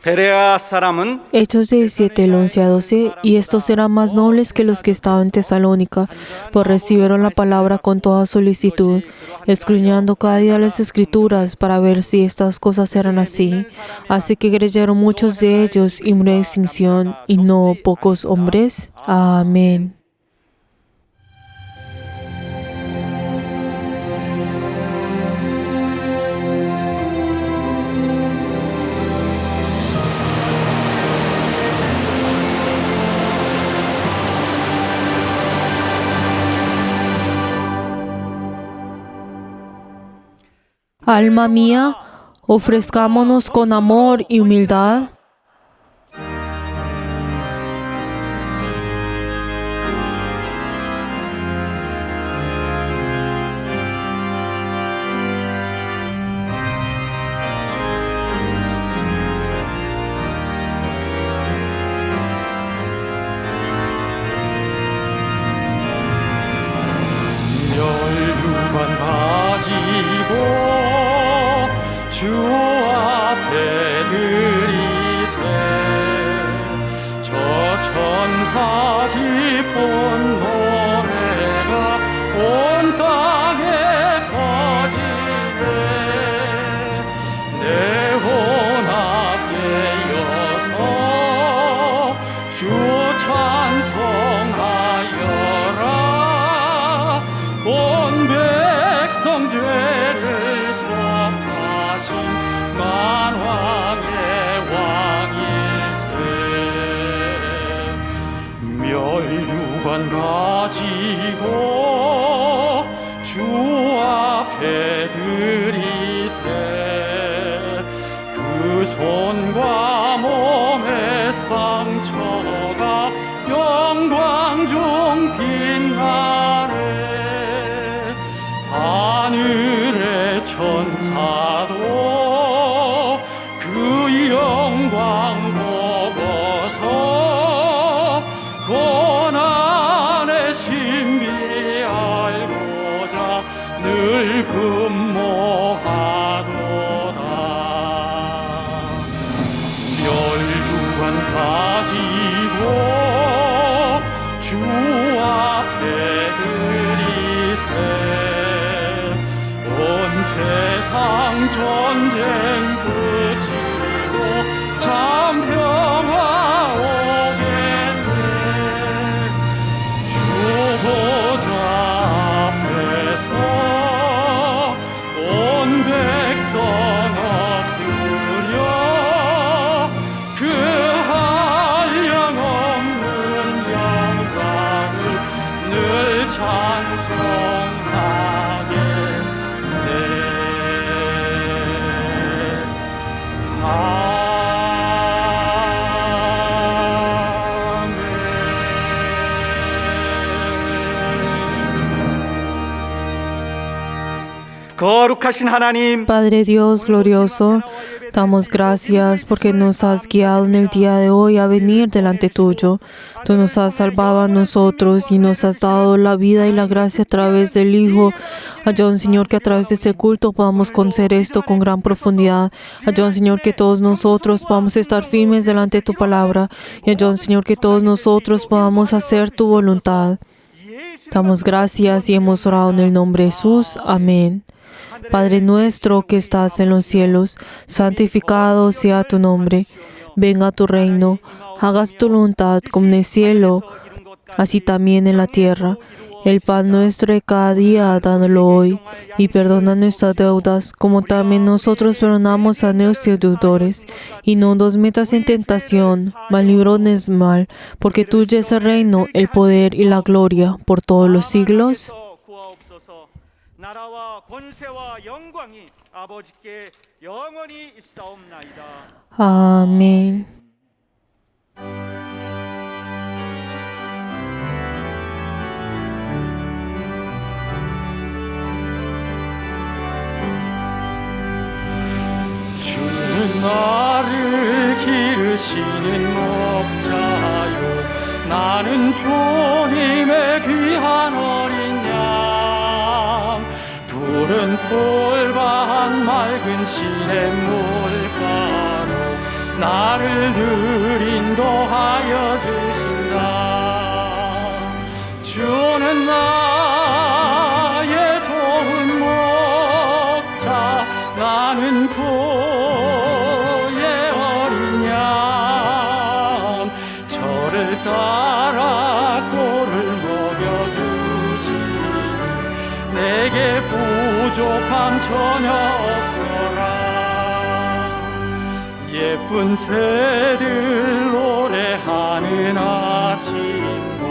베레아 사람은 Hechos 17, el 11 a 12, y estos eran más nobles que los que estaban en Tesalónica, pues recibieron la palabra con toda solicitud, escudriñando cada día las Escrituras para ver si estas cosas eran así. Así que creyeron muchos de ellos y murió en extinción, y no pocos hombres. Amén. Alma mía, ofrezcámonos con amor y humildad 멸류관 가지고 주 앞에 드리세. 저 천사 기쁜 노래가 온 땅에 퍼지네. 내 혼 앞에 여서 주 찬송하여라. 온 백성 죄를 속하신 만왕의 왕일세. 멸류관 가지고 주 앞에 드리세. 그 손과 몸의 상처가 영광 중 빛나네. 하늘의 천사도 그 영광 보고서 고난의 신비 알고자 늘 흠모하도다. 멸류관 가지고 주 앞에 드리세. 온 세상 전쟁 그치고 참 평화 오겠네. 주 보좌 앞에서 온 백성 엎드려 그 한량없는 영광을 늘 찬송하겠네. 거룩하신 하나님, Padre Dios glorioso, damos gracias porque nos has guiado en el día de hoy a venir delante tuyo. Tú nos has salvado a nosotros y nos has dado la vida y la gracia a través del Hijo. Ayúdanos, Señor, que a través de este culto podamos conocer esto con gran profundidad. Ayúdanos, Señor, que todos nosotros podamos estar firmes delante de tu palabra. Y ayúdanos, Señor, que todos nosotros podamos hacer tu voluntad. Damos gracias y hemos orado en el nombre de Jesús. Amén. Padre nuestro que estás en los cielos, santificado sea tu nombre. Venga tu reino, hagas tu voluntad como en el cielo, así también en la tierra. El pan nuestro de cada día, dándolo hoy, y perdona nuestras deudas, como también nosotros perdonamos a nuestros deudores. Y no nos metas en tentación, mas líbranos del mal, porque tuyo es el reino, el poder y la gloria, por todos los siglos. 나라와 권세와 영광이 아버지께 영원히 있사옵나이다. Amén. 주는 나를 기르시는 목자요. 나는 주님의 귀한 어린 양. 푸른 풀밭 맑은 시냇 물가로 나를 늘 인도하여 주신다. 주는 나의 좋은 목자, 나는 그의 어린 양. 저를 따라 꼴을 먹여주시니 내게 부족함 전혀 없어라. 예쁜 새들 노래하는 아침과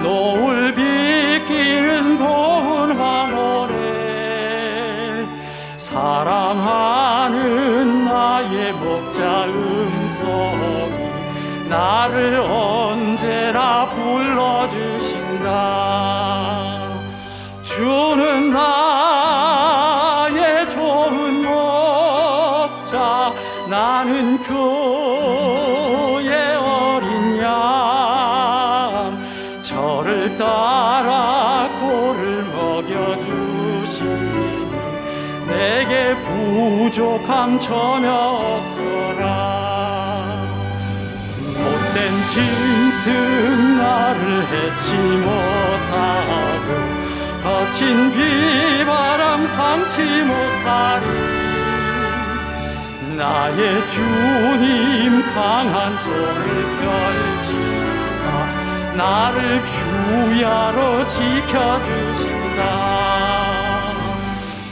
노을 비키는 고운 황홀에 사랑하는 나의 목자 음성이 나를 언제나 불러주신다. 주는 나의 좋은 목자, 나는 그의 어린 양. 저를 따라 꼴을 먹여주시니 내게 부족함 전혀 없어라. 못된 짐승 나를 해치 못하고 거친 비바람 삼지 못하리. 나의 주님 강한 손을 펼치사 나를 주야로 지켜주신다.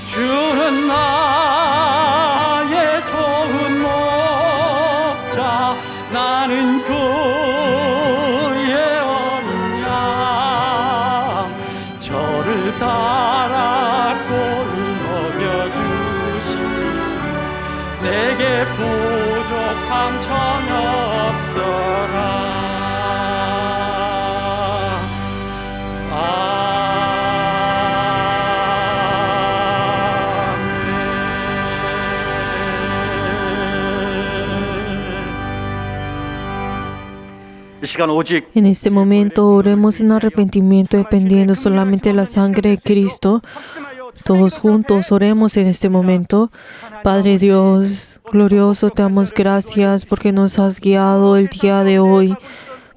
주는 나의 좋은 목자, 나는 그의 어린 양. 저를 따라 꼴을 먹여주시니 내게 부족함 전혀 없어라. 이 시간 오직 En este momento oremos en arrepentimiento dependiendo solamente de la sangre de Cristo. Todos juntos oremos en este momento. Padre Dios, glorioso, te damos gracias porque nos has guiado el día de hoy.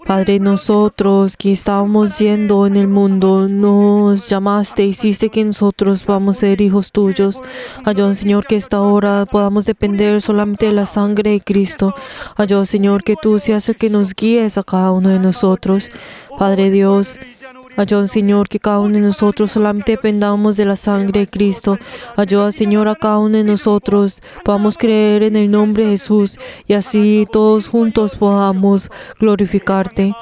Padre, nosotros que estábamos yendo en el mundo, nos llamaste, hiciste que nosotros vamos a ser hijos tuyos. Ayúdanos, Señor, que esta hora podamos depender solamente de la sangre de Cristo. Ayúdanos, Señor, que tú seas el que nos guíes a cada uno de nosotros. Padre Dios, ayúdanos, Señor, que cada uno de nosotros solamente dependamos de la sangre de Cristo. Ayuda, Señor, a cada uno de nosotros podamos creer en el nombre de Jesús y así todos juntos podamos glorificarte.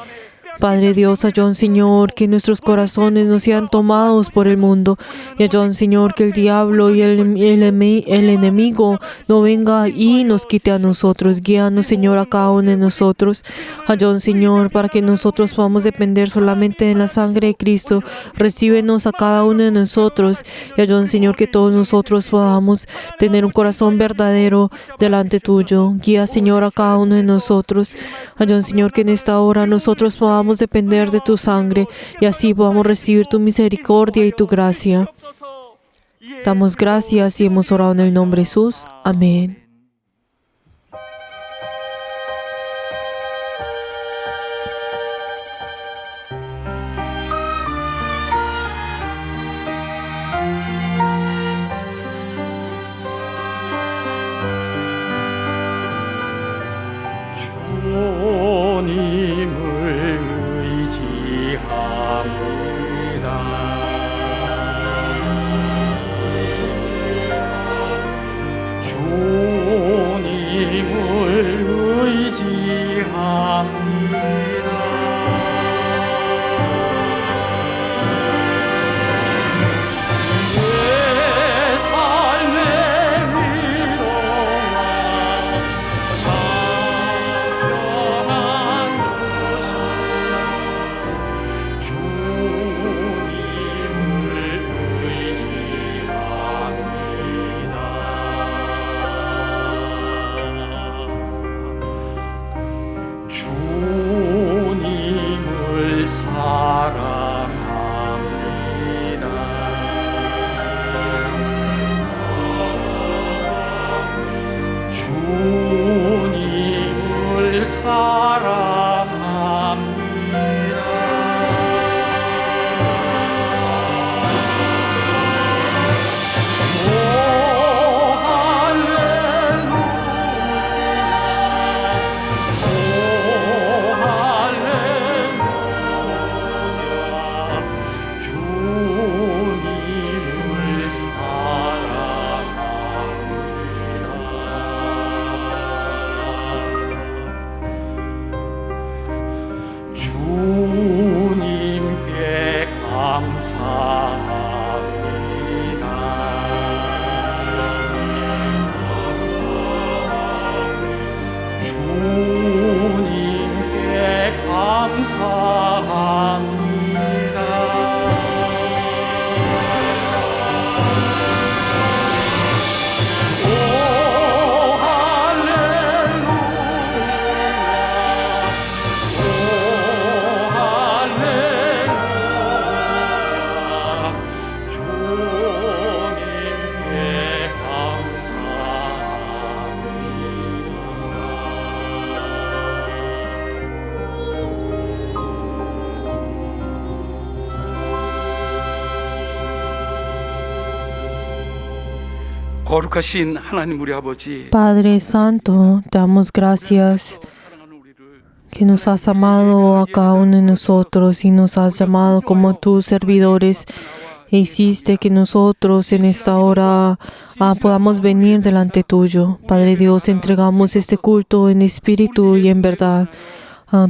Padre Dios, ayúdanos, Señor, que nuestros corazones no sean tomados por el mundo. Y ayúdanos, Señor, que el diablo y el enemigo no venga y nos quite a nosotros. Guíanos, Señor, a cada uno de nosotros. Ayúdanos, Señor, para que nosotros podamos depender solamente de la sangre de Cristo. Recíbenos a cada uno de nosotros. Y ayúdanos, Señor, que todos nosotros podamos tener un corazón verdadero delante tuyo. Guía, Señor, a cada uno de nosotros. Ayúdanos, Señor, que en esta hora nosotros podamos depender de tu sangre y así podamos recibir tu misericordia y tu gracia. Damos gracias y hemos orado en el nombre de Jesús. Amén. 주님을 의지합니다. 주 거룩하신 하나님 우리 아버지, Padre Santo, te damos gracias 사랑하는 우리를 que nos has amado a cada uno de nosotros y nos has llamado como tus servidores. E hiciste que nosotros en esta hora podamos venir delante tuyo. Padre Dios, entregamos este culto en espíritu y en verdad.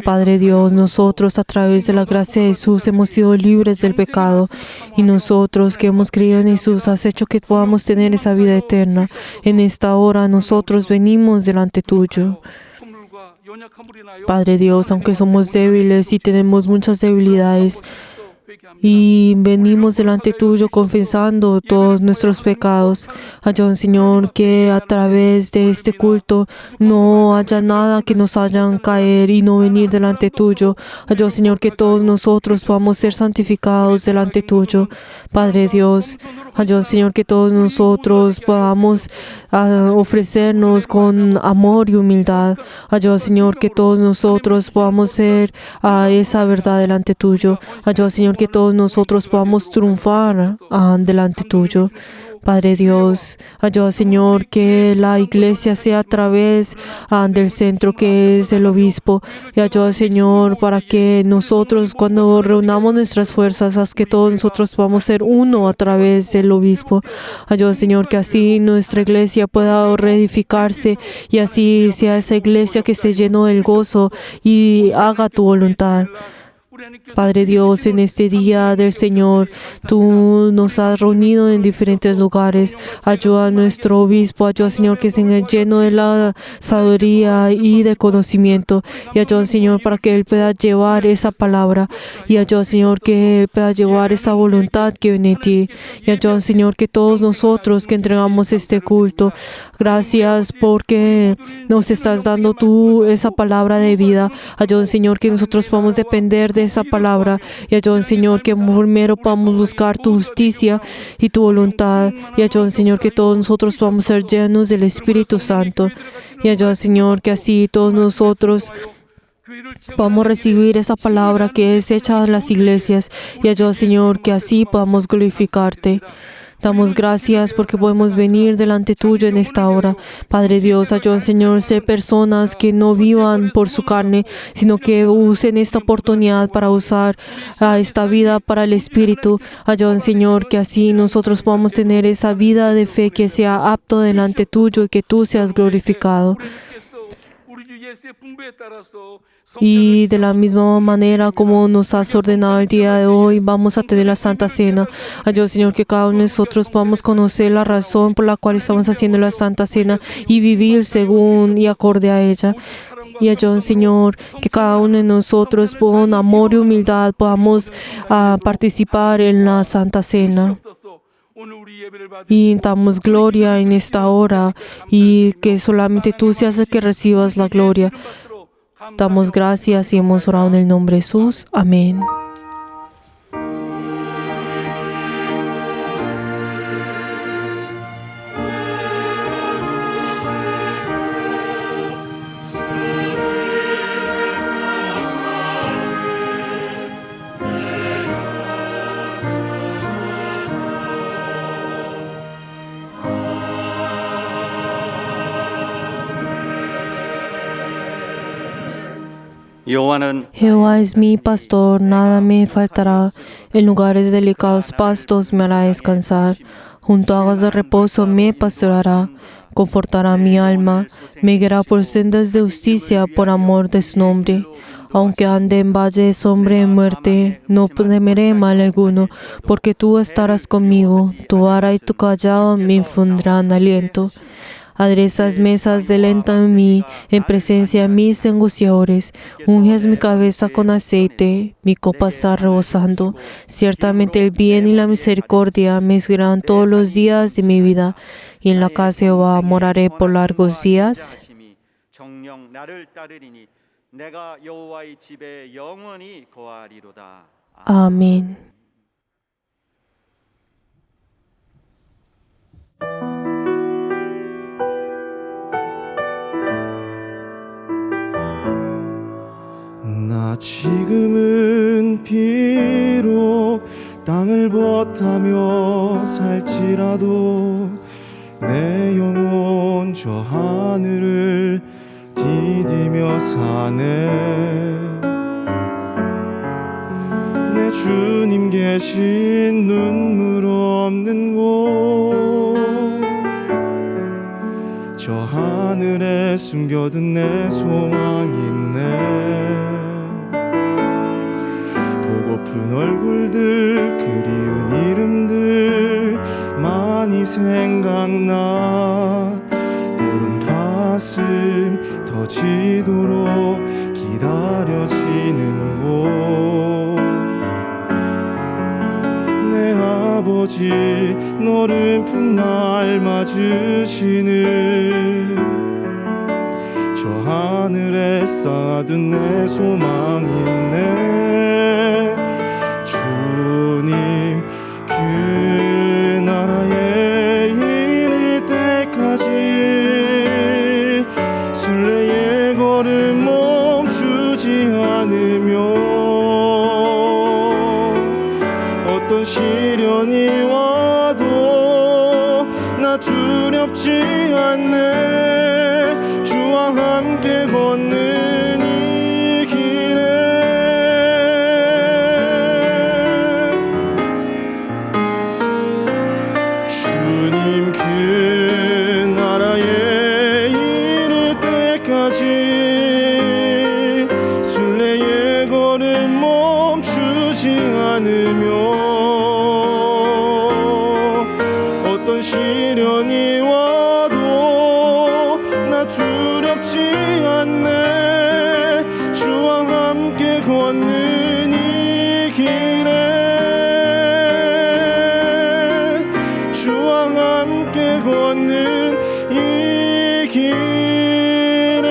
Padre Dios, nosotros a través de la gracia de Jesús hemos sido libres del pecado y nosotros que hemos creído en Jesús has hecho que podamos tener esa vida eterna. En esta hora nosotros venimos delante tuyo. 허물과 연약함을 인하여 Padre Dios, aunque somos débiles y tenemos muchas debilidades 회개합니다. y venimos delante tuyo confesando todos nuestros pecados. Ayúdanos, Señor, que a través de este culto no haya nada que nos hagan caer y no venir delante tuyo. Ayúdanos, Señor, que todos nosotros podamos ser santificados delante tuyo. Padre Dios, ayúdanos, Señor, que todos nosotros podamos ofrecernos con amor y humildad. Ayúdanos, Señor, que todos nosotros podamos ser esa verdad delante tuyo. Ayúdanos, Señor, que todos nosotros podamos triunfar delante tuyo. Padre Dios, ayuda, Señor, que la iglesia sea a través del centro que es el obispo. Y ayuda, Señor, para que nosotros cuando reunamos nuestras fuerzas, haz que todos nosotros podamos ser uno a través del obispo. Ayuda, Señor, que así nuestra iglesia pueda reedificarse y así sea esa iglesia que esté lleno del gozo y haga tu voluntad. Padre Dios, en este día del Señor, tú nos has reunido en diferentes lugares. Ayuda a nuestro obispo, ayuda, Señor, que esté lleno de la sabiduría y de conocimiento. Y ayuda, Señor, para que Él pueda llevar esa palabra. Y ayuda, Señor, que Él pueda llevar esa voluntad que viene de ti. Y ayuda, Señor, que todos nosotros que entregamos este culto, gracias porque nos estás dando tú esa palabra de vida. Ayuda, Señor, que nosotros podamos depender de esa palabra. Y ayuda, Señor, que primero podamos buscar tu justicia y tu voluntad. Y ayuda, Señor, que todos nosotros podamos ser llenos del Espíritu Santo. Y ayuda, Señor, que así todos nosotros podamos recibir esa palabra que es hecha en las iglesias. Y ayuda, Señor, que así podamos glorificarte. Damos gracias porque podemos venir delante tuyo en esta hora. Padre Dios, ayúdanos, Señor, ser personas que no vivan por su carne, sino que usen esta oportunidad para usar esta vida para el Espíritu. Ayúdanos, Señor, que así nosotros podamos tener esa vida de fe que sea apto delante tuyo y que tú seas glorificado. Y de la misma manera como nos has ordenado el día de hoy, vamos a tener la Santa Cena. Ayúdanos, Señor, que cada uno de nosotros podamos conocer la razón por la cual estamos haciendo la Santa Cena y vivir según y acorde a ella. Y ayúdanos, Señor, que cada uno de nosotros con amor y humildad podamos participar en la Santa Cena. Y damos gloria en esta hora y que solamente tú seas el que recibas la gloria. Damos gracias y hemos orado en el nombre de Jesús. Amén. 여호와는 Jehová es mi pastor, nada me faltará. En lugares delicados pastos me hará descansar. Junto a aguas de reposo me pastoreará. Confortará mi alma. Me guiará por sendas de justicia por amor de su nombre. Aunque ande en valle de sombra de muerte, no temeré mal alguno, porque tú estarás conmigo. Tu vara y tu callado me infundirán aliento. Aderezas mesas delante de mí, en presencia de mis angustiadores. Unges mi cabeza con aceite, mi copa está rebosando. Ciertamente el bien y la misericordia me seguirán todos los días de mi vida, y en la casa de Jehová moraré por largos días. 정령 나를 따르리니 내가 여호와의 집에 영원히 거하리로다. Amén. 나 지금은 비록 땅을 벗하며 살지라도 내 영혼 저 하늘을 디디며 사네. 내 주님 계신 눈물 없는 곳, 저 하늘에 숨겨둔 내 소망 있네. 보고픈 얼굴들 그리운 이름들 많이 생각나. 때론 가슴 터지도록 기다려지는 곳, 내 아버지 너른 품 날 맞으시는 저 하늘에 쌓아둔 내 소망 있네. 주님 그 나라에 이를 때까지 순례의 걸음 멈추지 않으며 어떤 시련이 와도 나 두렵지 않네. 주와 함께 걷는 이 길에 주님 그 나라에 이를 때까지 순례의 걸음 멈추지 않으며 어떤 시련이 와도 나 두렵지 않네. 주와 함께 걷는 이 길에 주와 함께 걷는 이 길에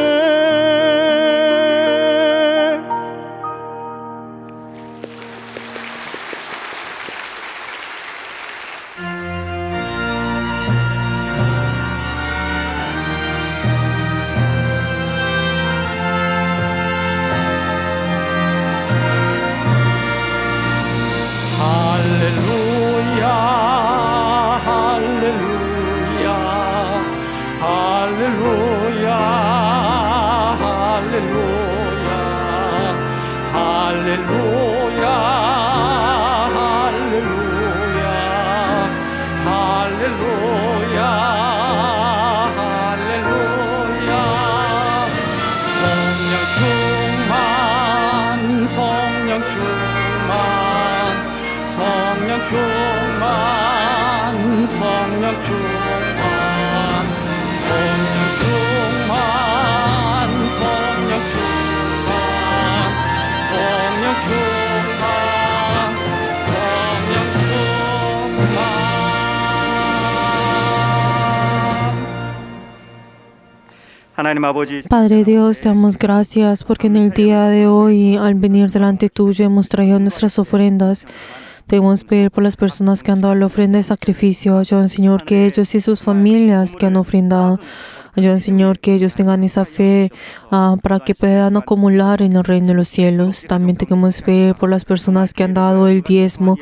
할렐루야 할렐루야 할렐루야 할렐루야 할렐루야 할렐루야 할렐루야 할렐루야 성령 충만 성령 충만 성령 충만 성령 충만 성령 충만 성령 충만 성령 충만 성령 충만. 하나님 아버지, Padre Dios, te damos gracias porque en el día de hoy, al venir delante tuyo, hemos traído nuestras ofrendas. Debemos pedir por las personas que han dado la ofrenda de sacrificio. Ayúdanos, Señor, que ellos y sus familias que han ofrendado, ayúdanos, Señor, que ellos tengan esa fe para que puedan acumular en el reino de los cielos. También te queremos pedir por las personas que han dado el diezmo,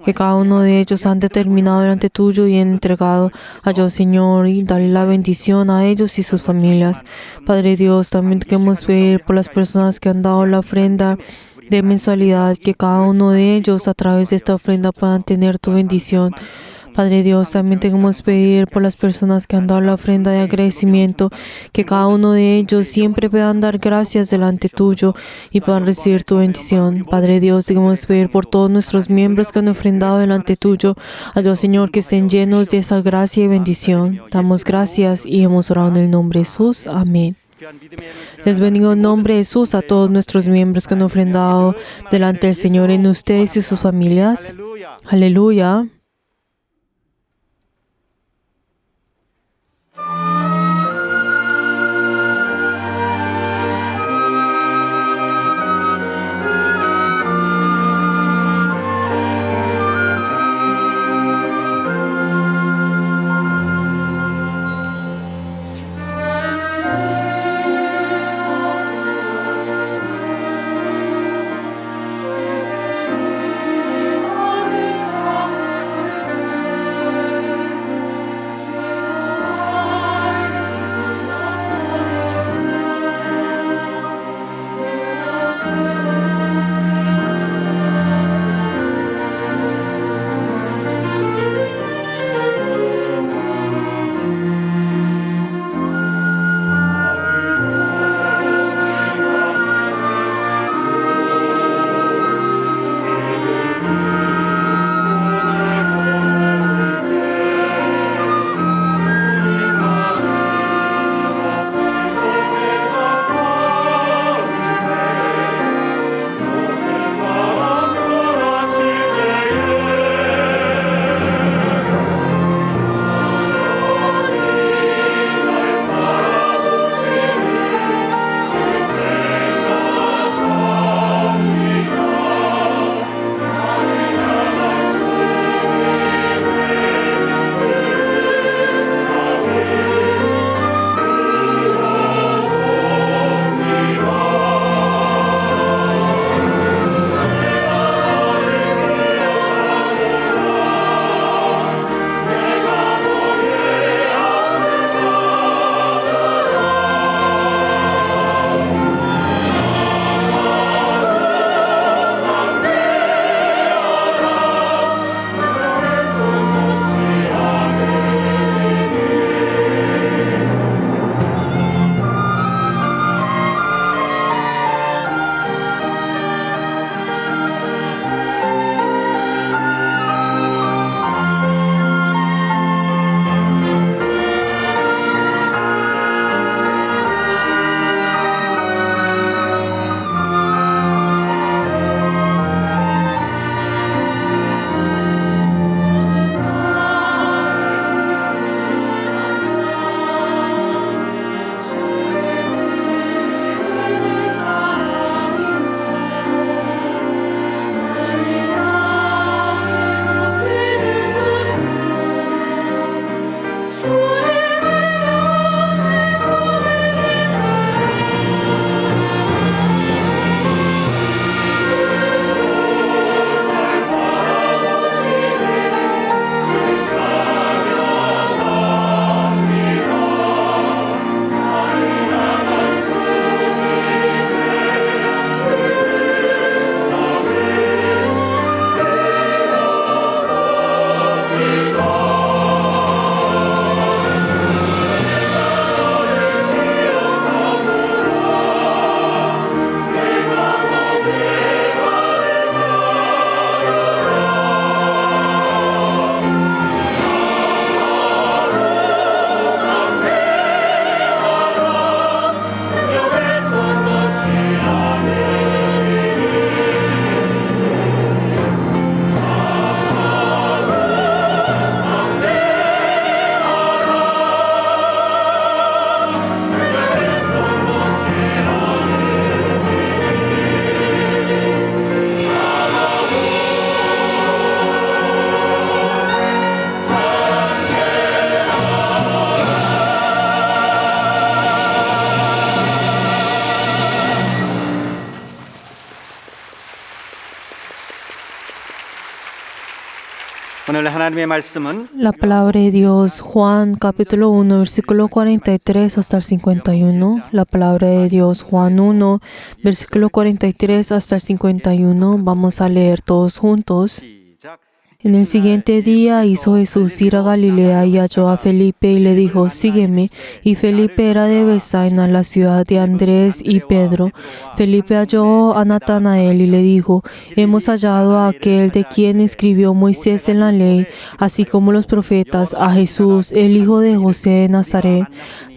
que cada uno de ellos han determinado delante tuyo y han entregado. Ayúdanos, Señor, y dale la bendición a ellos y sus familias. Padre Dios, también te queremos pedir por las personas que han dado la ofrenda de mensualidad, que cada uno de ellos a través de esta ofrenda puedan tener tu bendición. Padre Dios, también queremos pedir por las personas que han dado la ofrenda de agradecimiento, que cada uno de ellos siempre puedan dar gracias delante tuyo y puedan recibir tu bendición. Padre Dios, queremos pedir por todos nuestros miembros que han ofrendado delante tuyo. Ayúdanos, Señor, que estén llenos de esa gracia y bendición. Damos gracias y hemos orado en el nombre de Jesús. Amén. Les bendigo en nombre de Jesús a todos nuestros miembros que han ofrendado delante del Señor, en ustedes y sus familias. Aleluya. 오늘 하나님의 말씀은 La palabra de Dios, Juan capítulo 1, versículo 43 hasta el 51. La palabra de Dios, Juan 1, versículo 43 hasta el 51. Vamos a leer todos juntos. 시작. En el siguiente día hizo Jesús ir a Galilea y halló a Felipe y le dijo, sígueme. Y Felipe era de Bethsaida, la ciudad de Andrés y Pedro. Felipe halló a Natanael y le dijo, hemos hallado a aquel de quien escribió Moisés en la ley, así como los profetas, a Jesús, el hijo de José de Nazaret.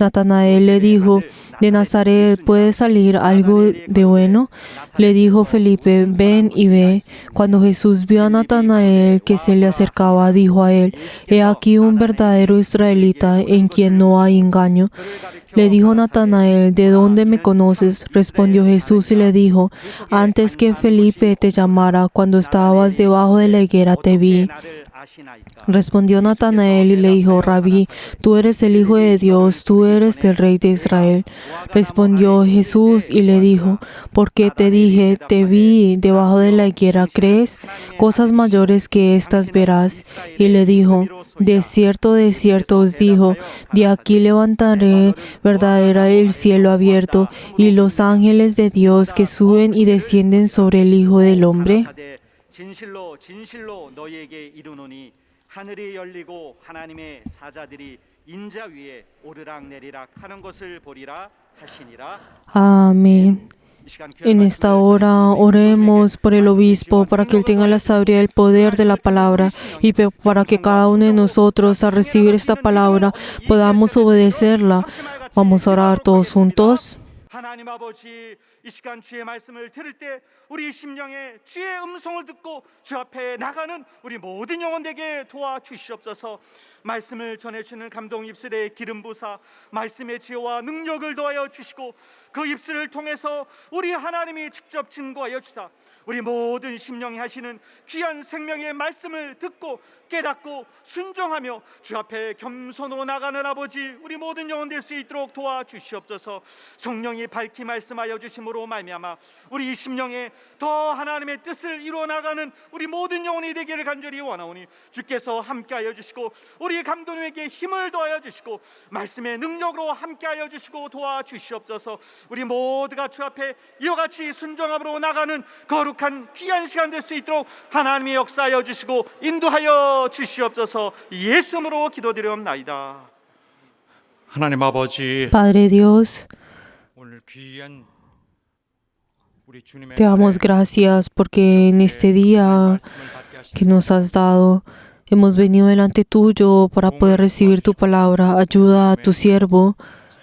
Natanael le dijo, ¿de Nazaret puede salir algo de bueno? Le dijo Felipe, ven y ve. Cuando Jesús vio a Natanael que se le acercaba, dijo a él, he aquí un verdadero israelita en quien no hay engaño. Le dijo Natanael, ¿de dónde me conoces? Respondió Jesús y le dijo, antes que Felipe te llamara, cuando estabas debajo de la higuera te vi. Respondió Natanael y le dijo, Rabí, tú eres el Hijo de Dios, tú eres el Rey de Israel. Respondió Jesús y le dijo, ¿por qué te dije, te vi debajo de la higuera, crees? Cosas mayores que estas verás. Y le dijo, de cierto os digo, de aquí levantaré verdadera el cielo abierto y los ángeles de Dios que suben y descienden sobre el Hijo del Hombre. 진실로 진실로 너희에게 이르노니 하늘이 열리고 하나님의 사자들이 인자 위에 오르락내리락 하는 것을 보리라 하시니라. Amén. En esta hora oremos por el obispo para que él tenga la sabiduría y el poder de la palabra y para que cada uno de nosotros al recibir esta palabra podamos obedecerla. Vamos a orar todos juntos. 하나님 아버지, 이 시간 주의 말씀을 들을 때 우리 심령의 주의 음성을 듣고 주 앞에 나가는 우리 모든 영혼에게 도와주시옵소서. 말씀을 전해주는 감동 입술에 기름 부사 말씀의 지혜와 능력을 더하여 주시고 그 입술을 통해서 우리 하나님이 직접 증거하여 주사 우리 모든 심령이 하시는 귀한 생명의 말씀을 듣고 깨닫고 순종하며 주 앞에 겸손으로 나가는 아버지, 우리 모든 영혼 될 수 있도록 도와주시옵소서. 성령이 밝히 말씀하여 주심으로 말미암아 우리 이 심령에 더 하나님의 뜻을 이루어 나가는 우리 모든 영혼이 되기를 간절히 원하오니 주께서 함께하여 주시고 우리 감독님에게 힘을 더하여 주시고 말씀의 능력으로 함께하여 주시고 도와주시옵소서. 우리 모두가 주 앞에 이와 같이 순종함으로 나가는 거룩한 귀한 시간 될 수 있도록 하나님이 역사하여 주시고 인도하여 주시옵소서. 예수님으로 기도드리옵나이다. 하나님 아버지, Padre Dios, 오늘 귀한 우리 주님의 te damos gracias porque en este día que nos has dado hemos venido delante tuyo para poder recibir tu palabra. Ayuda a tu siervo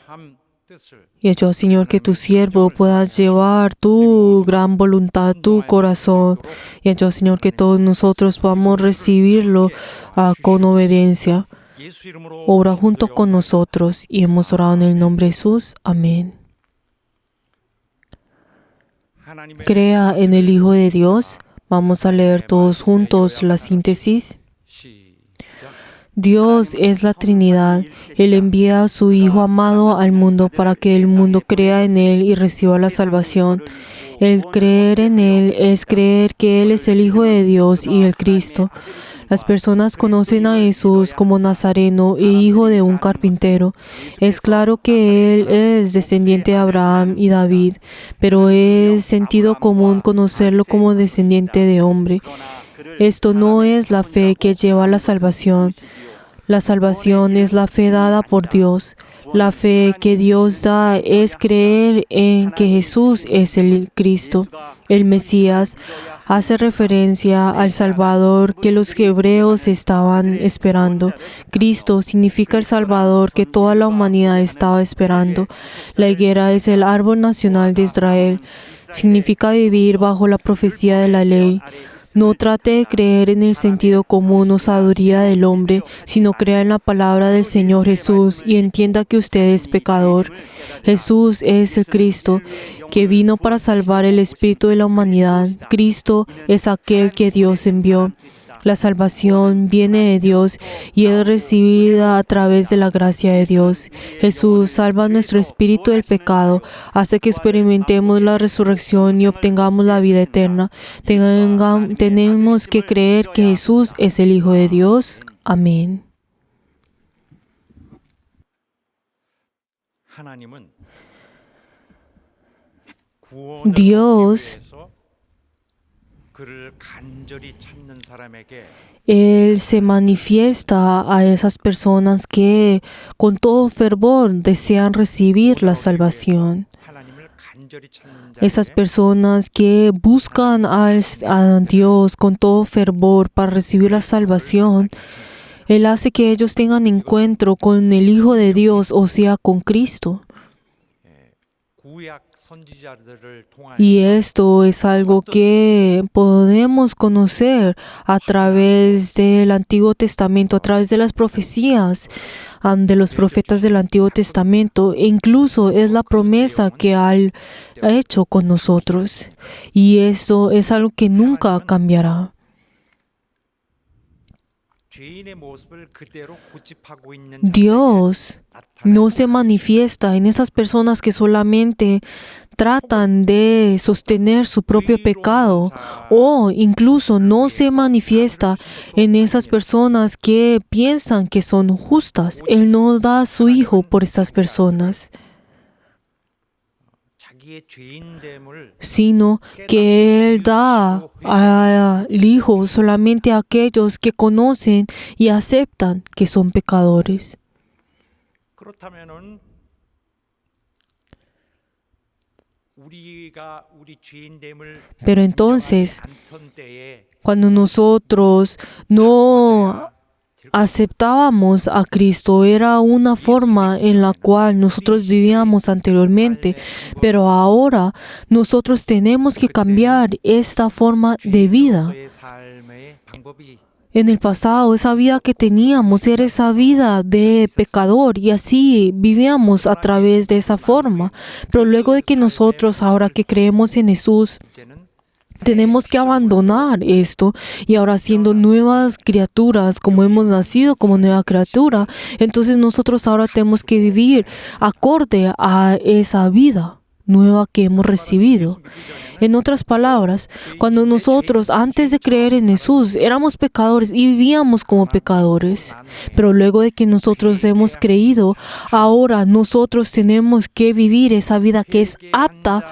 참 뜻을 y ayuda, Señor, que tu siervo pueda llevar tu gran voluntad, tu corazón. Y ayuda, Señor, que todos nosotros podamos recibirlo con obediencia. 예수 이름으로 Obra junto con nosotros y hemos orado en el nombre de Jesús. Amén. 하나님의 Crea en el Hijo de Dios. Vamos a leer todos juntos la síntesis. 시작. Dios es la Trinidad. Él envía a su Hijo amado al mundo para que el mundo crea en Él y reciba la salvación. El creer en Él es creer que Él es el Hijo de Dios y el Cristo. Las personas conocen a Jesús como nazareno e hijo de un carpintero. Es claro que Él es descendiente de Abraham y David, pero es sentido común conocerlo como descendiente de hombre. Esto no es la fe que lleva a la salvación. La salvación es la fe dada por Dios. La fe que Dios da es creer en que Jesús es el Cristo, el Mesías. Hace referencia al Salvador que los hebreos estaban esperando. Cristo significa el Salvador que toda la humanidad estaba esperando. La higuera es el árbol nacional de Israel. Significa vivir bajo la profecía de la ley. No trate de creer en el sentido común o sabiduría del hombre, sino crea en la palabra del Señor Jesús y entienda que usted es pecador. Jesús es el Cristo, que vino para salvar el espíritu de la humanidad. Cristo es aquel que Dios envió. La salvación viene de Dios y es recibida a través de la gracia de Dios. Jesús salva nuestro espíritu del pecado, hace que experimentemos la resurrección y obtengamos la vida eterna. Tenemos que creer que Jesús es el Hijo de Dios. Amén. 하나님은 Dios 그를 간절히 찾는 사람에게 Él se manifiesta a esas personas que con todo fervor desean recibir la salvación. 하나님을 간절히 찾는 Esas 자에게 personas que buscan a Dios con todo fervor para recibir la salvación, Él hace que ellos tengan encuentro con el Hijo de Dios, o sea, con Cristo. 구약 선지자들을 Y 통하여 esto es algo que podemos conocer a través del Antiguo Testamento, a través de las profecías de los profetas del Antiguo Testamento. E incluso es la promesa que Él ha hecho con nosotros. Y eso es algo que nunca cambiará. 죄인의 모습을 그대로 고집하고 있는 Dios no se manifiesta en esas personas que solamente tratan de sostener su propio pecado, o incluso no se manifiesta en esas personas que piensan que son justas. Él no da a su Hijo por estas personas, 자기의 죄인됨을 sino que Él da al Hijo solamente a aquellos que conocen y aceptan que son pecadores. 그렇다면은 우리가 우리 죄인됨을 Pero entonces, 않던 때에 cuando nosotros no aceptábamos a Cristo, era una forma en la cual nosotros vivíamos anteriormente, pero ahora nosotros tenemos que cambiar esta forma de vida. 죄인으로서의 삶의 방법이 En el pasado, esa vida que teníamos era esa vida de pecador, y así vivíamos a través de esa forma. Pero luego de que nosotros, ahora que creemos en Jesús, 이제는 tenemos que abandonar esto, y ahora siendo nuevas criaturas, como hemos nacido como nueva criatura, entonces nosotros ahora tenemos que vivir acorde a esa vida nueva que hemos recibido. En otras palabras, cuando nosotros antes de creer en Jesús éramos pecadores y vivíamos como pecadores, pero luego de que nosotros hemos creído, ahora nosotros tenemos que vivir esa vida que es apta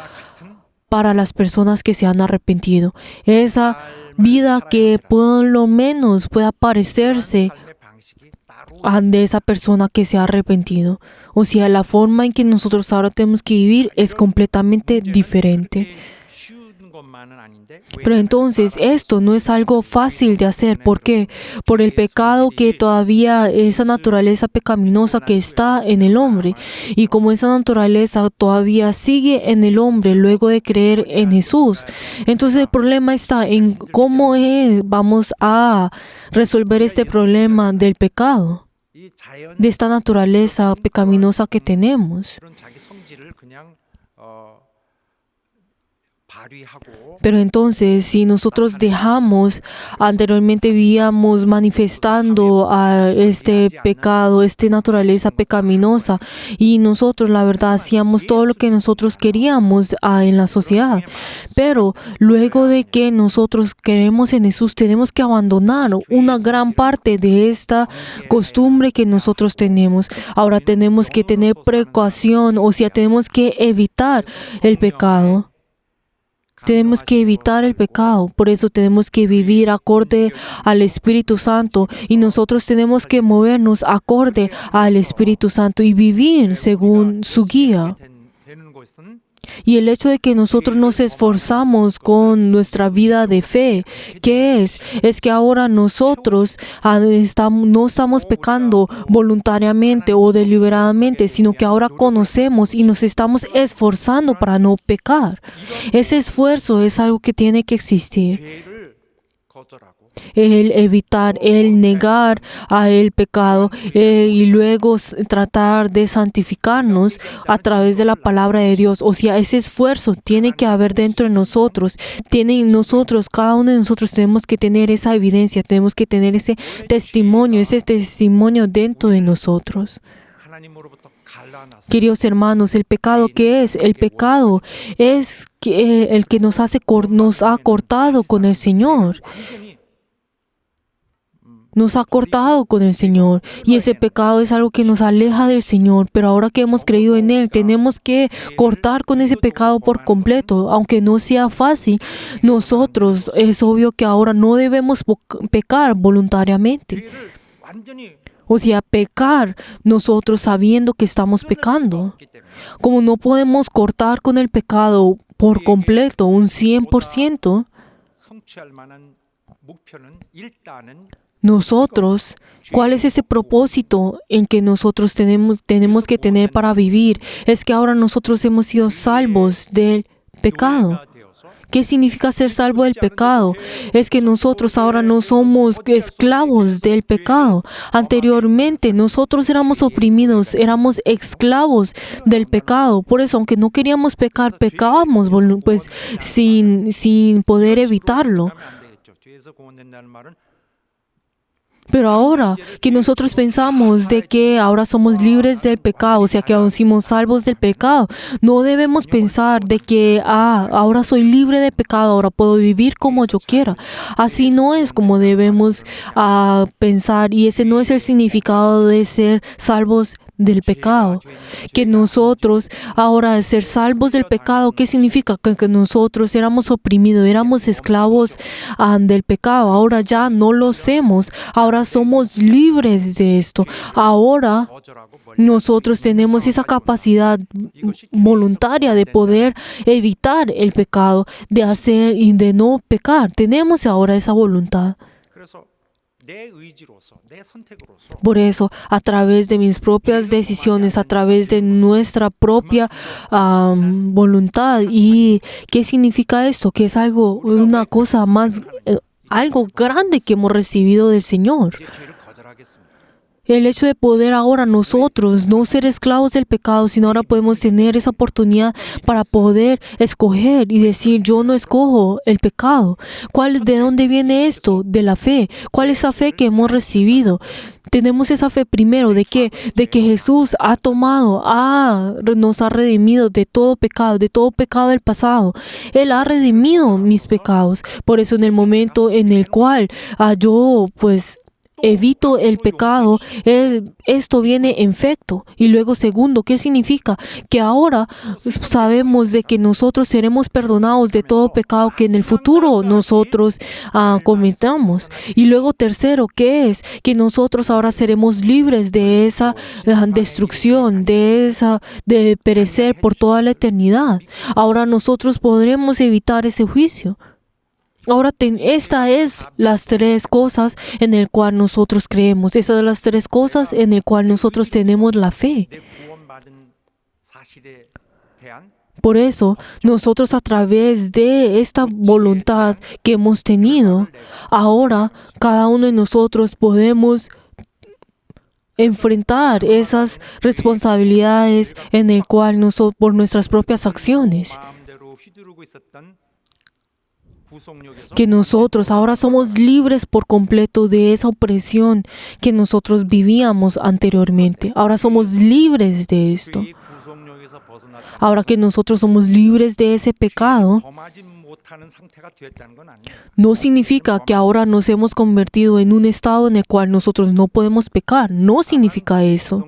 para las personas que se han arrepentido. Esa vida que por lo menos pueda parecerse 삶의 방식이 따로 de esa persona que se ha arrepentido. O sea, la forma en que nosotros ahora tenemos que vivir es completamente diferente. 쉬운 것만은 아닌데 Pero entonces esto no es algo fácil de hacer. ¿Por qué? Por el pecado que todavía, esa naturaleza pecaminosa que está en el hombre. Y como esa naturaleza todavía sigue en el hombre luego de creer en Jesús. Entonces el problema está en cómo vamos a resolver este problema del pecado, 이 자연 de esta naturaleza pecaminosa que tenemos. 그런 자기 성질을 그냥 발휘하고 Pero entonces, si nosotros dejamos, anteriormente vivíamos manifestando a este pecado, esta naturaleza pecaminosa, y nosotros, la verdad, hacíamos todo lo que nosotros queríamos en la sociedad. Pero luego de que nosotros creemos en Jesús, tenemos que abandonar una gran parte de esta costumbre que nosotros tenemos. Ahora tenemos que tener precaución, o sea, tenemos que evitar el pecado. Tenemos que evitar el pecado, por eso tenemos que vivir acorde al Espíritu Santo, y nosotros tenemos que movernos acorde al Espíritu Santo y vivir según su guía. 되는 것은 Y el hecho de que nosotros nos esforzamos con nuestra vida de fe, ¿qué es? Es que ahora nosotros no estamos pecando voluntariamente o deliberadamente, sino que ahora conocemos y nos estamos esforzando para no pecar. Ese esfuerzo es algo que tiene que existir. 죄를 거절하고 el evitar, el negar a el pecado y luego tratar de santificarnos a través de la palabra de Dios. O sea, ese esfuerzo tiene que haber dentro de nosotros. Cada uno de nosotros tenemos que tener esa evidencia, tenemos que tener ese testimonio dentro de nosotros. Queridos hermanos, ¿el pecado qué es? El pecado es el que nos ha cortado con el Señor. Nos ha cortado con el Señor y ese pecado es algo que nos aleja del Señor, pero ahora que hemos creído en Él, tenemos que cortar con ese pecado por completo, aunque no sea fácil. Nosotros, es obvio que ahora no debemos pecar voluntariamente. O sea, pecar nosotros sabiendo que estamos pecando. Como no podemos cortar con el pecado por completo, un 100%, nosotros, ¿cuál es ese propósito en que nosotros tenemos que tener para vivir? Es que ahora nosotros hemos sido salvos del pecado. ¿Qué significa ser salvo del pecado? Es que nosotros ahora no somos esclavos del pecado. Anteriormente nosotros éramos oprimidos, éramos esclavos del pecado. Por eso, aunque no queríamos pecar, pecábamos pues sin poder evitarlo. Pero ahora que nosotros pensamos de que ahora somos libres del pecado, o sea que aún somos salvos del pecado, no debemos pensar de que ahora soy libre de pecado, ahora puedo vivir como yo quiera. Así no es como debemos pensar, y ese no es el significado de ser salvos del pecado. Que nosotros ahora ser salvos del pecado, ¿qué significa? Que nosotros éramos oprimidos, éramos esclavos del pecado. Ahora ya no lo hacemos, ahora somos libres de esto. Ahora nosotros tenemos esa capacidad voluntaria de poder evitar el pecado, de hacer y de no pecar. Tenemos ahora esa voluntad. Por eso, a través de mis propias decisiones, a través de nuestra propia voluntad. ¿Y qué significa esto? Que es una cosa más, algo grande que hemos recibido del Señor. El hecho de poder ahora nosotros no ser esclavos del pecado, sino ahora podemos tener esa oportunidad para poder escoger y decir, yo no escojo el pecado. ¿De dónde viene esto? De la fe. ¿Cuál es esa fe que hemos recibido? Tenemos esa fe primero de que Jesús nos ha redimido de todo pecado del pasado. Él ha redimido mis pecados. Por eso en el momento en el cual yo evito el pecado, esto viene en efecto. Y luego segundo, ¿qué significa? Que ahora sabemos de que nosotros seremos perdonados de todo pecado que en el futuro nosotros cometamos. Y luego tercero, ¿qué es? Que nosotros ahora seremos libres de esa destrucción, de perecer por toda la eternidad. Ahora nosotros podremos evitar ese juicio. Ahora, estas es las tres cosas en el cual nosotros creemos. Estas son las tres cosas en el cual nosotros tenemos la fe. Por eso, nosotros a través de esta voluntad que hemos tenido, ahora cada uno de nosotros podemos enfrentar esas responsabilidades en el cual por nuestras propias acciones. Que nosotros ahora somos libres por completo de esa opresión que nosotros vivíamos anteriormente. Ahora somos libres de esto. Ahora que nosotros somos libres de ese pecado, no significa que ahora nos hemos convertido en un estado en el cual nosotros no podemos pecar. No significa eso.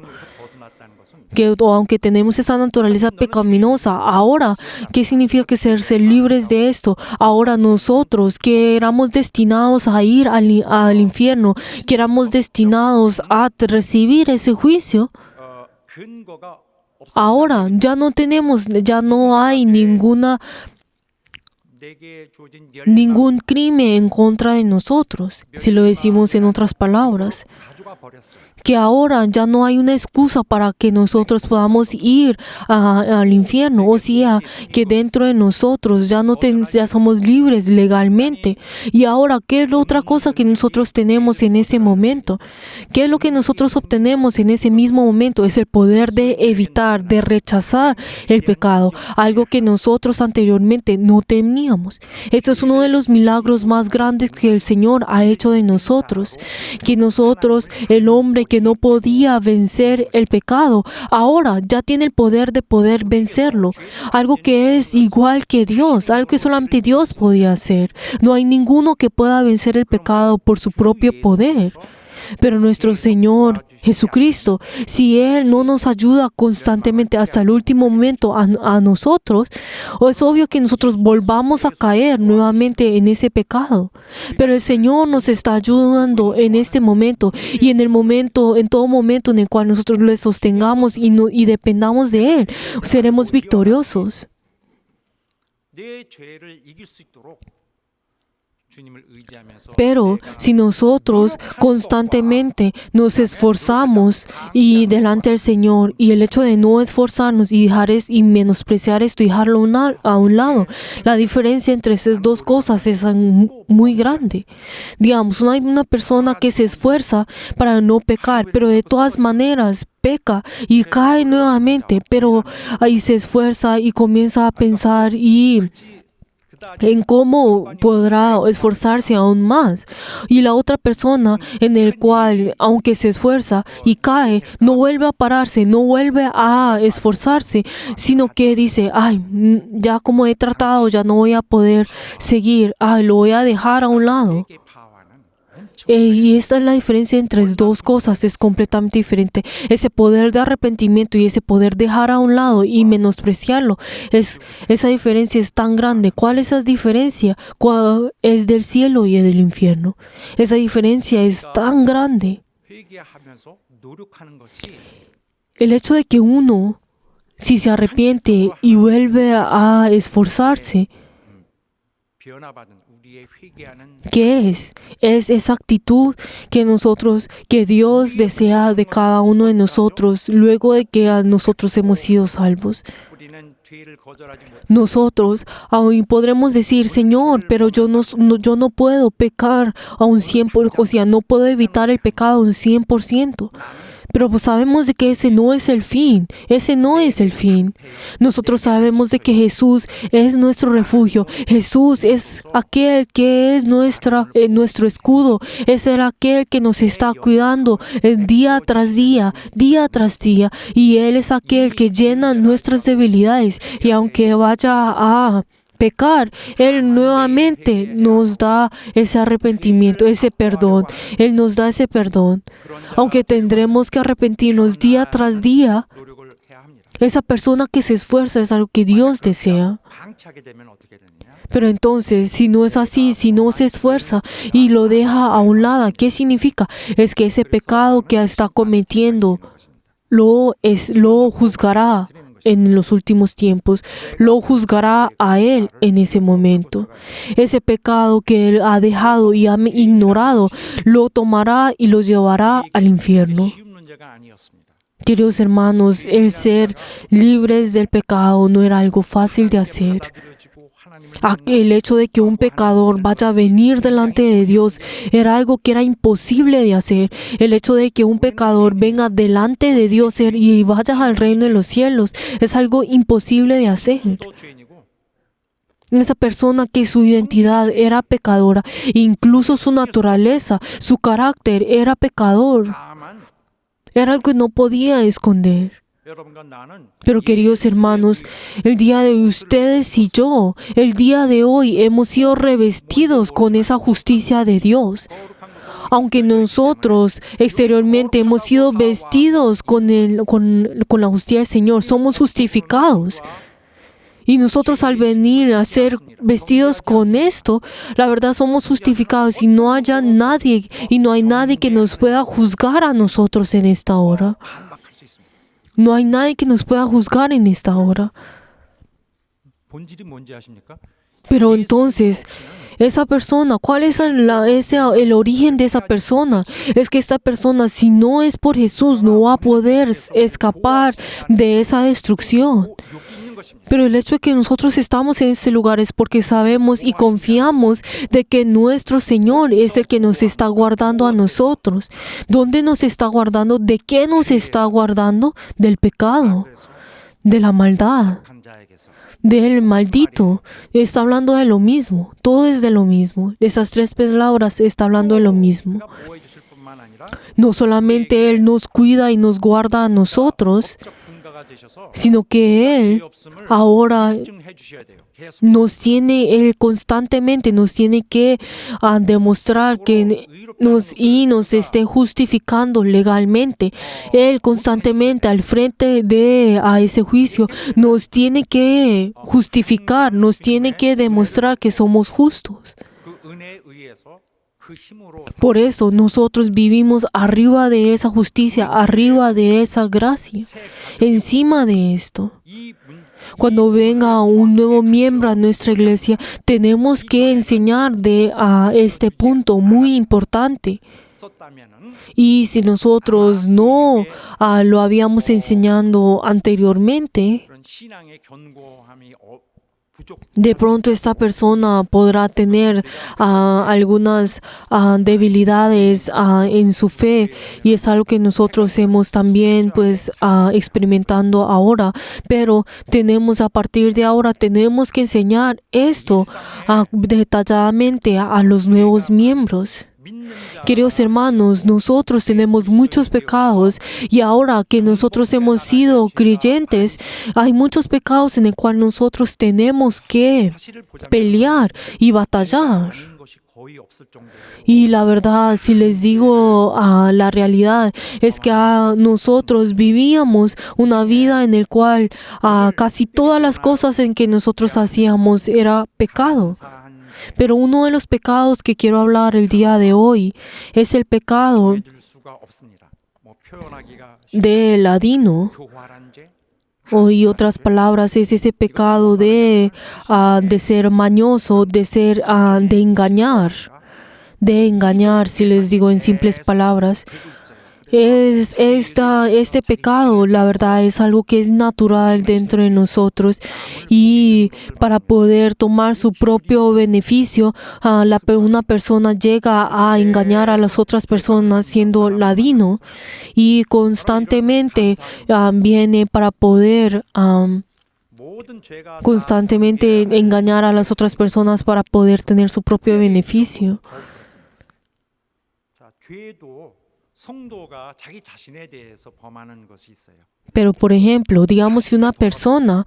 Aunque tenemos esa naturaleza pecaminosa, ahora, ¿qué significa que ser libres de esto? Ahora nosotros que éramos destinados a ir al infierno, que éramos destinados a recibir ese juicio, ahora ya no hay ningún crimen en contra de nosotros, si lo decimos en otras palabras. que ahora ya no hay una excusa para que nosotros podamos ir al infierno, o sea, que dentro de nosotros ya somos libres legalmente. Y ahora, ¿qué es la otra cosa que nosotros tenemos en ese momento? ¿Qué es lo que nosotros obtenemos en ese mismo momento? Es el poder de evitar, de rechazar el pecado, algo que nosotros anteriormente no teníamos. Esto es uno de los milagros más grandes que el Señor ha hecho de nosotros, que nosotros, el hombre que no podía vencer el pecado, ahora ya tiene el poder de poder vencerlo, algo que es igual que Dios, algo que solamente Dios podía hacer. No hay ninguno que pueda vencer el pecado por su propio poder. Pero nuestro Señor Jesucristo, si Él no nos ayuda constantemente hasta el último momento a nosotros, es obvio que nosotros volvamos a caer nuevamente en ese pecado. Pero el Señor nos está ayudando en este momento y en todo momento en el cual nosotros le sostengamos y dependamos de Él, seremos victoriosos. 내 죄를 이길 수 있도록 주님을 의지하면서 Pero si nosotros constantemente nos esforzamos y delante del Señor, y el hecho de no esforzarnos y menospreciar esto y dejarlo a un lado, la diferencia entre esas dos cosas es muy grande. Digamos, hay una persona que se esfuerza para no pecar, pero de todas maneras peca y cae nuevamente, pero ahí se esfuerza y comienza a pensar en cómo podrá esforzarse aún más. Y la otra persona en el cual, aunque se esfuerza y cae, no vuelve a pararse, no vuelve a esforzarse, sino que dice, ya como he tratado, ya no voy a poder seguir, lo voy a dejar a un lado. 회개 파와는 Y esta es la diferencia entre las dos cosas, es completamente diferente. Ese poder de arrepentimiento y ese poder dejar a un lado y menospreciarlo, esa diferencia es tan grande. ¿Cuál es esa diferencia? ¿Cuál es del cielo y del infierno? Esa diferencia es tan grande. 회개하면서 노력하는 것이 El hecho de que uno, si se arrepiente y vuelve a esforzarse, 변화받은 우리의 회개하는 ¿qué es? Es esa actitud que Dios desea de cada uno de nosotros luego de que nosotros hemos sido salvos. 우리는 죄를 거절하지 못 Nosotros aún podremos decir, Señor, pero yo no puedo pecar a un 100%, o sea, no puedo evitar el pecado a un 100%. Pero pues sabemos de que ese no es el fin, ese no es el fin. Nosotros sabemos de que Jesús es nuestro refugio, Jesús es aquel que es nuestro escudo, es aquel que nos está cuidando día tras día, y Él es aquel que llena nuestras debilidades, y aunque vaya a pecar, Él nuevamente nos da ese arrepentimiento, ese perdón. Él nos da ese perdón. Aunque tendremos que arrepentirnos día tras día, 노력을 해야 합니다. esa persona que se esfuerza es algo que Dios desea. 방치하게 되면 어떻게 되느냐? Pero entonces, si no es así, si no se esfuerza y lo deja a un lado, ¿qué significa? Es que ese pecado que está cometiendo lo juzgará en los últimos tiempos, lo juzgará a él en ese momento. Ese pecado que él ha dejado y ha ignorado, lo tomará y lo llevará al infierno. 쉬운 문제가 아니었습니다. Queridos hermanos, el ser libres del pecado no era algo fácil de hacer. 받아들여지고 하나님을 El hecho de que un pecador vaya a venir delante de Dios era algo que era imposible de hacer. El hecho de que un pecador venga delante de Dios y vaya al reino de los cielos es algo imposible de hacer. 또 죄인이고 Esa persona que su identidad era pecadora, incluso su naturaleza, su carácter era pecador, 다만 era algo que no podía esconder. 여러분과 나는 Pero queridos hermanos, el día de hoy ustedes y yo, el día de hoy hemos sido revestidos con esa justicia de Dios. Aunque nosotros exteriormente hemos sido vestidos con la justicia del Señor, somos justificados. Y nosotros al venir a ser vestidos con esto, la verdad somos justificados y no hay nadie que nos pueda juzgar a nosotros en esta hora. 반박할 수 있습니다. No hay nadie que nos pueda juzgar en esta hora. 본질이 뭔지 아십니까? Pero entonces, esa persona, ¿cuál es el origen de esa persona? Es que esta persona, si no es por Jesús, no va a poder escapar de esa destrucción. 욕이 있는 것입니다. Pero el hecho de que nosotros estamos en este lugar es porque sabemos y confiamos de que nuestro Señor es el que nos está guardando a nosotros. ¿Dónde nos está guardando? ¿De qué nos está guardando? Del pecado, de la maldad, 한 자에게서 del maldito. Está hablando de lo mismo. Todo es de lo mismo. Esas tres palabras está hablando de lo mismo. 그가 보호해 주실 뿐만 아니라 No solamente Él nos cuida y nos guarda a nosotros, 적 근거가 되셔서 sino que Él 죄 없음을 ahora 인증해 주셔야 돼요. 계속 nos tiene, Él constantemente nos tiene que demostrar que nos esté justificando legalmente. Él constantemente al frente de ese juicio nos tiene que justificar, nos tiene que demostrar que somos justos. 그 은혜에 의해서 그 힘으로 Por eso nosotros vivimos arriba de esa justicia, arriba de esa gracia, encima de esto. 이 문, Cuando venga un nuevo miembro a nuestra iglesia, tenemos que enseñar de este punto muy importante. 썼다면은 Y si nosotros no lo habíamos enseñado anteriormente, 그런 신앙의 견고함이 부족. de pronto esta persona podrá tener algunas debilidades en su fe, y es algo que nosotros hemos también pues experimentando ahora, pero tenemos a partir de ahora tenemos que enseñar esto detalladamente a los nuevos miembros. 믿는 자 Queridos hermanos, nosotros tenemos muchos pecados, y ahora que nosotros hemos sido creyentes, hay muchos pecados en el cual nosotros tenemos que 사실을 보자면 pelear y batallar. 아닌 것이 거의 없을 정도로 Y la verdad, si les digo la realidad, es que nosotros vivíamos una vida en la cual casi todas las cosas en que nosotros hacíamos era pecado. 사한 Pero uno de los pecados que quiero hablar el día de hoy es el pecado 줄 수가 없습니다. 뭐 표현하기가 del ladino. 교활한 죄, Y otras palabras, es ese pecado de ser mañoso, de engañar, si les digo en simples palabras. Este pecado, la verdad, es algo que es natural dentro de nosotros, y para poder tomar su propio beneficio, una persona llega a engañar a las otras personas siendo ladino, y constantemente viene para poder 모든 죄가 다 constantemente engañar a las otras personas para poder tener su propio beneficio. 자, 죄도 성도가 자기 자신에 대해서 범하는 것이 있어요. Pero, por ejemplo, digamos si una persona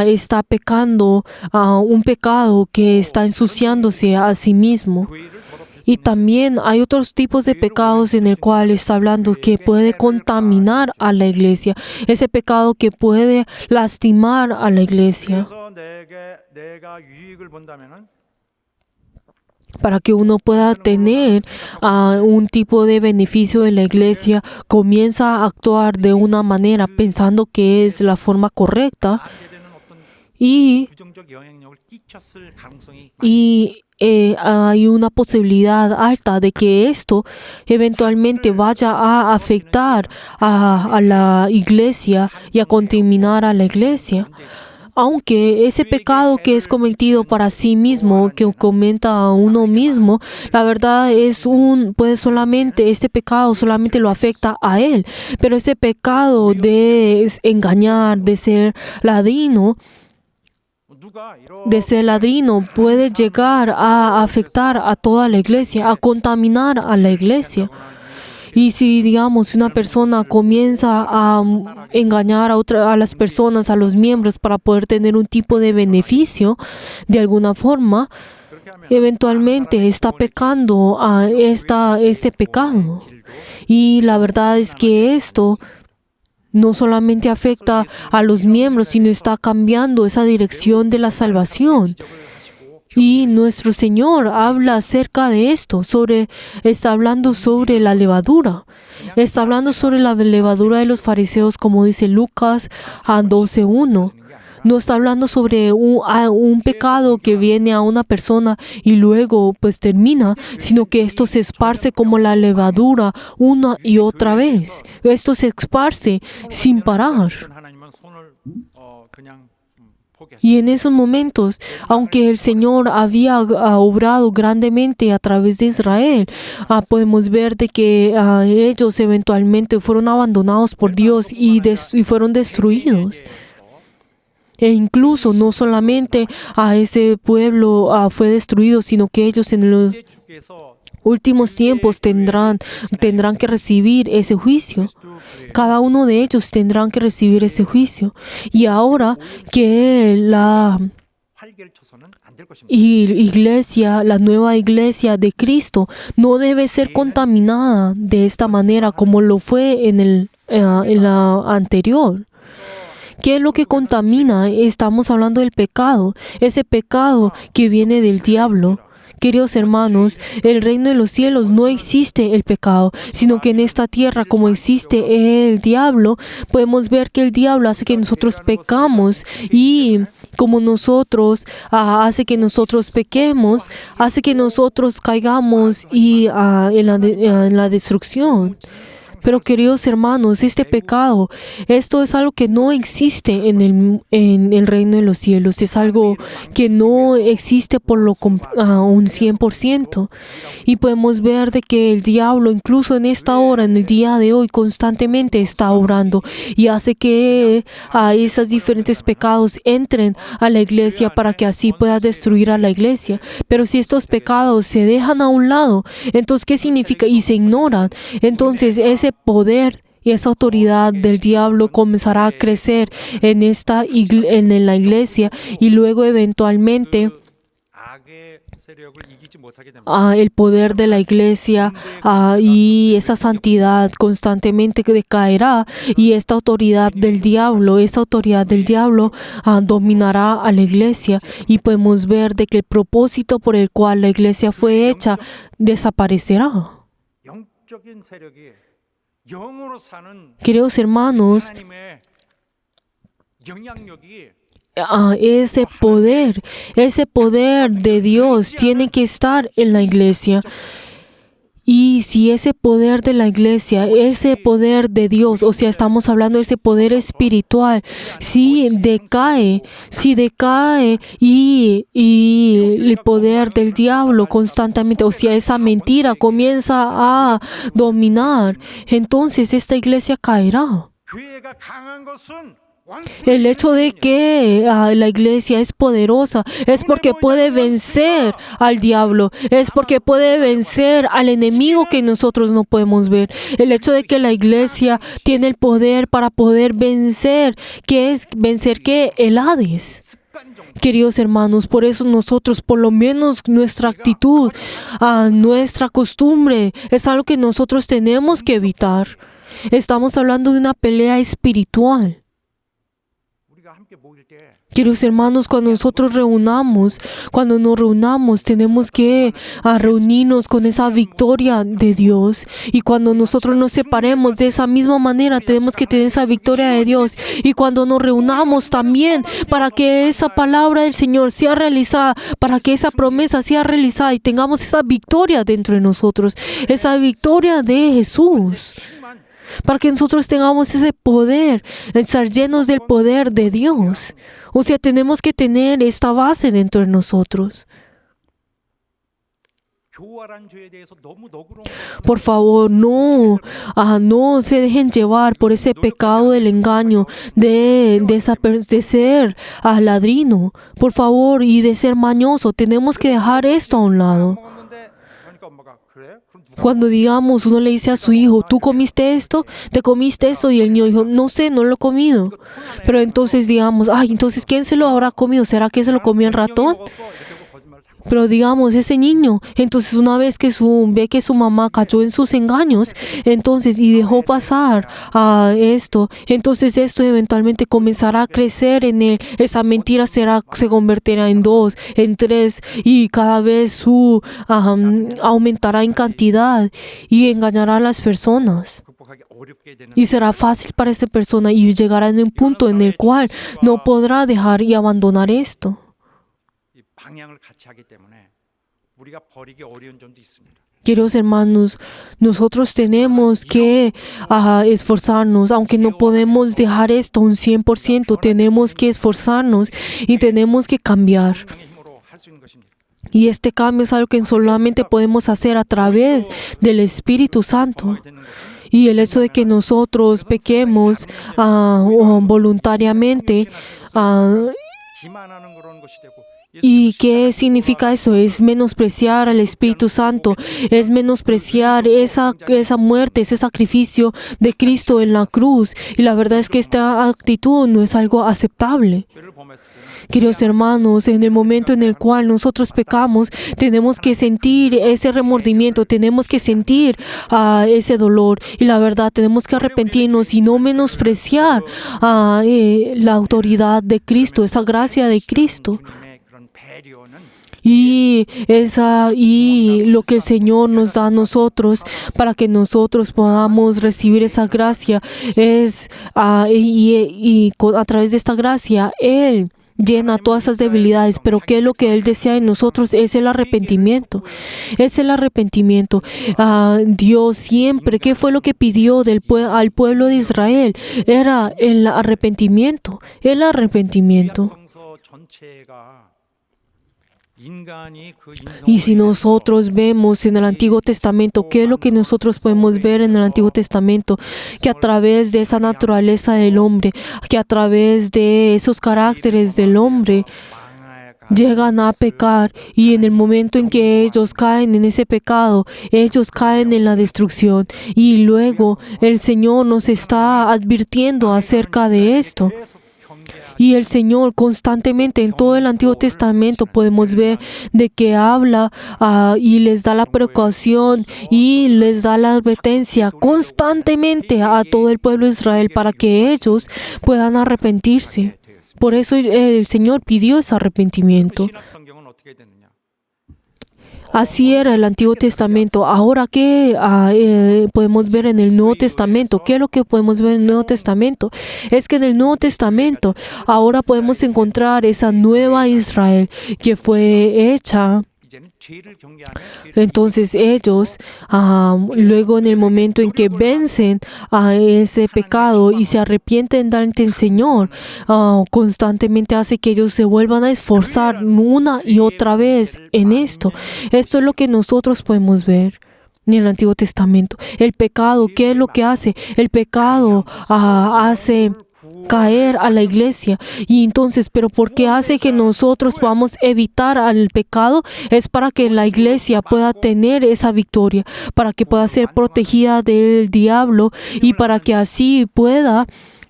está pecando un pecado que está ensuciándose a sí mismo. 교회를 더럽힐 수 Y también hay otros tipos de pecados en el cual está hablando que puede contaminar a la iglesia. Ese pecado que puede lastimar a la iglesia. 그래서 내가 유익을 본다면은 Para que uno pueda tener un tipo de beneficio de la iglesia, comienza a actuar de una manera pensando que es la forma correcta, 안 되는 어떤 y 부정적 영향력을 끼쳤을 가능성이 hay una posibilidad alta de que esto eventualmente vaya a afectar a la iglesia y a contaminar a la iglesia. Aunque ese pecado que es cometido para sí mismo, que cometa a uno mismo, la verdad este pecado solamente lo afecta a él. Pero ese pecado de engañar, de ser ladino puede llegar a afectar a toda la iglesia, a contaminar a la iglesia. Y si, digamos, una persona comienza a engañar a las personas, a los miembros, para poder tener un tipo de beneficio, de alguna forma, eventualmente está pecando a este pecado. Y la verdad es que esto no solamente afecta a los miembros, sino está cambiando esa dirección de la salvación. Y nuestro Señor habla acerca de esto, está hablando sobre la levadura. Está hablando sobre la levadura de los fariseos, como dice Lucas 12:1. No está hablando sobre un pecado que viene a una persona y luego pues termina, sino que esto se esparce como la levadura una y otra vez. Esto se esparce sin parar. 하나님은 손을 그냥 Y en esos momentos, aunque el Señor había obrado grandemente a través de Israel, podemos ver de que ellos eventualmente fueron abandonados por Dios y fueron destruidos. E incluso no solamente a ese pueblo fue destruido, sino que ellos en los 주께서 últimos tiempos tendrán que recibir ese juicio. Cada uno de ellos tendrán que recibir ese juicio. Y ahora que la 활개를 쳐서는 안 될 것입니다. iglesia, la nueva iglesia de Cristo, no debe ser contaminada de esta manera como lo fue en la anterior. ¿Qué es lo que contamina? Estamos hablando del pecado, ese pecado que viene del diablo. Queridos hermanos, el reino de los cielos no existe el pecado, sino que en esta tierra, como existe el diablo, podemos ver que el diablo hace que nosotros pecamos y como nosotros hace que nosotros pequemos, hace que nosotros caigamos y en la destrucción. Pero queridos hermanos, este pecado, esto es algo que no existe en el reino de los cielos. Es algo que no existe por un 100%. Y podemos ver de que el diablo, incluso en esta hora, en el día de hoy, constantemente está obrando y hace que esos diferentes pecados entren a la iglesia para que así pueda destruir a la iglesia. Pero si estos pecados se dejan a un lado, entonces ¿qué significa? Y se ignoran. Entonces ese poder y esa autoridad del diablo comenzará a crecer en la iglesia y luego eventualmente 악의 세력을 이기지 못하게 됩니다. el poder de la iglesia y esa santidad constantemente decaerá y esta autoridad del diablo dominará a la iglesia y podemos ver de que el propósito por el cual la iglesia fue hecha desaparecerá. 영적인 세력이 영으로 사는 Queridos hermanos, 하나님의 영향력이 ese poder de Dios tiene que estar en la iglesia. Y si ese poder de la iglesia, ese poder de Dios, o sea, estamos hablando de ese poder espiritual, si decae y el poder del diablo constantemente, o sea, esa mentira comienza a dominar, entonces esta iglesia caerá. 교회가 강한 것은 El hecho de que la iglesia es poderosa es porque puede vencer al diablo, es porque puede vencer al enemigo que nosotros no podemos ver. El hecho de que la iglesia tiene el poder para poder vencer, ¿qué es vencer? ¿Qué? El Hades. Queridos hermanos, por eso nosotros, por lo menos nuestra actitud, nuestra costumbre, es algo que nosotros tenemos que evitar. Estamos hablando de una pelea espiritual. 우리가 함께 모일 때 Queridos hermanos, cuando nosotros cuando nos reunamos, tenemos que reunirnos con esa victoria de Dios. Y cuando nosotros nos separemos de esa misma manera, tenemos que tener esa victoria de Dios. Y cuando nos reunamos también para que esa palabra del Señor sea realizada, para que esa promesa sea realizada y tengamos esa victoria dentro de nosotros, esa victoria de Jesús. Para que nosotros tengamos ese poder, estar llenos del poder de Dios. O sea, tenemos que tener esta base dentro de nosotros. 교활한 죄에 대해서 너무 너그러운 Por favor, no se dejen llevar por ese pecado del engaño, de ser ladrino. Por favor, y de ser mañoso. Tenemos que dejar esto a un lado. 먹었는데 그러니까 엄마가 그래? 그럼 누가 Cuando digamos, uno le dice a su hijo, ¿tú comiste esto? ¿Te comiste eso? Y el niño dijo, no sé, no lo he comido. Pero entonces digamos, entonces ¿quién se lo habrá comido? ¿Será que se lo comió el ratón? 먹었어? 이렇게 하고 거짓말을 자꾸 Pero digamos, ese niño, entonces una vez que ve que su mamá cayó en sus engaños, entonces y dejó pasar esto, entonces esto eventualmente comenzará a crecer en él. Esa mentira se convertirá en 2, en 3 y cada vez aumentará en cantidad y engañará a las personas. 극복하기 어렵게 되는 Y será fácil para esa persona y llegará en un punto en el cual no podrá dejar y abandonar esto. 이 방향을 같이 하기 때문에 우리가 버리기 어려운 점도 있습니다. Queridos hermanos, nosotros tenemos que esforzarnos, aunque no podemos dejar esto un 100%, tenemos que esforzarnos y tenemos que cambiar. 성령의 힘으로 할 수 있는 것입니다. Y este cambio es algo que solamente podemos hacer a través del Espíritu Santo. 되는 것은 Y el hecho de que nosotros pequemos voluntariamente, 기만하는 그런 것이 되고 ¿y qué significa eso? Es menospreciar al Espíritu Santo, es menospreciar esa muerte, ese sacrificio de Cristo en la cruz. Y la verdad es que esta actitud no es algo aceptable. 죄를 범했을 때는 Queridos hermanos, en el momento en el cual nosotros pecamos, tenemos que sentir ese remordimiento, tenemos que sentir ese dolor. Y la verdad, tenemos que arrepentirnos y no menospreciar la autoridad de Cristo, esa gracia de Cristo. 주님의 그런 배려는 Y lo que el Señor nos da a nosotros para que nosotros podamos recibir esa gracia es a través de esta gracia Él llena todas esas debilidades, pero ¿qué es lo que Él desea en nosotros? Es el arrepentimiento. Es el arrepentimiento. Dios siempre, ¿qué fue lo que pidió al pueblo de Israel? Era el arrepentimiento. El arrepentimiento. 성서 전체가 인간이 그 Y si nosotros vemos en el Antiguo Testamento, ¿qué es lo que nosotros podemos ver en el Antiguo Testamento? Que a través de esa naturaleza del hombre, que a través de esos caracteres del hombre, llegan a pecar, y en el momento en que ellos caen en ese pecado, ellos caen en la destrucción. Y luego el Señor nos está advirtiendo acerca de esto. Y el Señor constantemente en todo el Antiguo Testamento podemos ver de que habla y les da la precaución y les da la advertencia constantemente a todo el pueblo de Israel para que ellos puedan arrepentirse. Por eso el Señor pidió ese arrepentimiento. 신약 성경은 어떻게 됐느냐? Así era el Antiguo Testamento. Ahora, ¿qué podemos ver en el Nuevo Testamento? ¿Qué es lo que podemos ver en el Nuevo Testamento? Es que en el Nuevo Testamento ahora podemos encontrar esa nueva Israel que fue hecha. 이제는 죄를 경계하면 죄를 Entonces ellos, luego en el momento en que vencen a ese pecado y se arrepienten ante el Señor, constantemente hace que ellos se vuelvan a esforzar una y otra vez en esto. Esto es lo que nosotros podemos ver en el Antiguo Testamento. El pecado, ¿qué es lo que hace? El pecado hace caer a la iglesia. Y entonces, ¿pero por qué hace que nosotros podamos evitar al pecado? Es para que la iglesia pueda tener esa victoria, para que pueda ser protegida del diablo y para que así pueda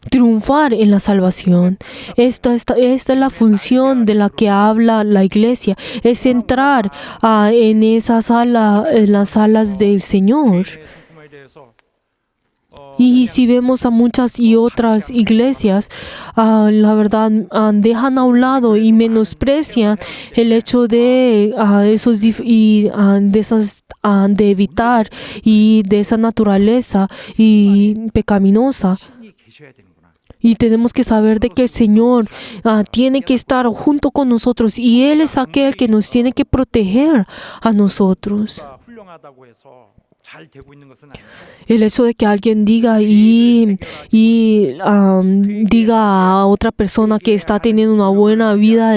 triunfar en la salvación. Esta es la función de la que habla la iglesia, es entrar en esa sala, en las salas del Señor. 성품에 대해서 Y si vemos a muchas y otras iglesias, la verdad, dejan a un lado y menosprecian el hecho de de evitar y de esa naturaleza y pecaminosa. 신이 계셔야 되는구나. Y tenemos que saber de que el Señor tiene que estar junto con nosotros y Él es aquel que nos tiene que proteger a nosotros. 우리가 훌륭하다고 해서 잘 되고 있는 것은 아니에요. El hecho de que alguien diga diga a otra persona que está teniendo una buena vida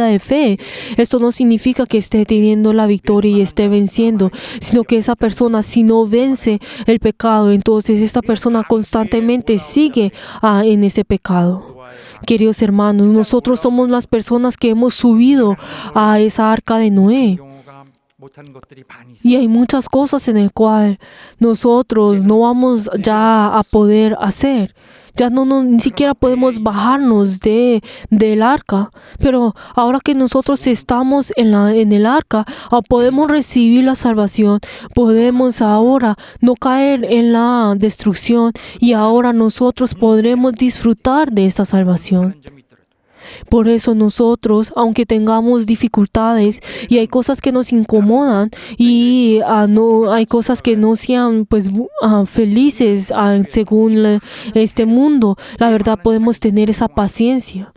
de fe, esto no significa que esté teniendo la victoria y esté venciendo, sino que esa persona, si no vence el pecado, entonces esta persona constantemente sigue en ese pecado. Queridos hermanos, nosotros somos las personas que hemos subido a esa arca de Noé. 경우가 못하는 것들이 많이 있어요. Y hay muchas cosas en el cual nosotros no vamos ya a poder hacer. Ya ni siquiera podemos bajarnos del arca. Pero ahora que nosotros estamos en el arca, podemos recibir la salvación. Podemos ahora no caer en la destrucción. Y ahora nosotros podremos disfrutar de esta salvación. 그런 점이 있더라도 Por eso nosotros, aunque tengamos dificultades y hay cosas que nos incomodan y no hay cosas que no sean pues felices según este mundo, la verdad podemos tener esa paciencia.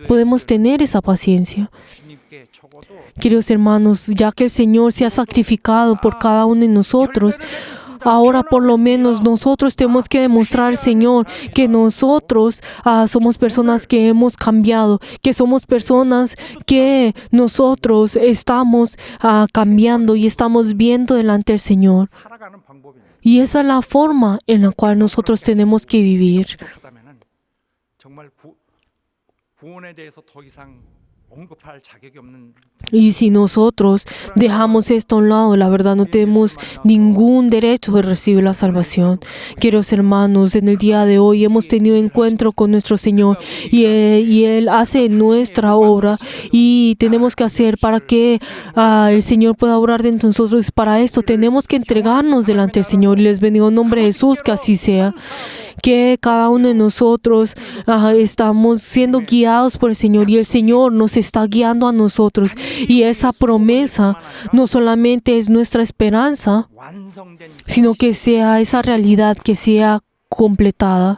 Podemos tener esa paciencia. Queridos hermanos, ya que el Señor se ha sacrificado por cada uno de nosotros, ahora por lo menos nosotros tenemos que demostrar al Señor que nosotros somos personas que hemos cambiado, que somos personas que nosotros estamos cambiando y estamos viendo delante del Señor. 살아가는 방법입니다. Y esa es la forma en la cual nosotros tenemos que vivir. 부족하다면은 정말 구원에 대해서 더 이상 언급할 자격이 없는 Y si nosotros dejamos esto a un lado, la verdad no tenemos ningún derecho de recibir la salvación. Queridos hermanos, en el día de hoy hemos tenido encuentro con nuestro Señor y Él hace nuestra obra y tenemos que hacer para que el Señor pueda obrar dentro de nosotros. Para esto tenemos que entregarnos delante del Señor y les bendigo en nombre de Jesús, que así sea. Que cada uno de nosotros estamos siendo guiados por el Señor y el Señor nos está guiando a nosotros. Y esa promesa no solamente es nuestra esperanza, 완성된 sino que sea esa realidad que sea completada.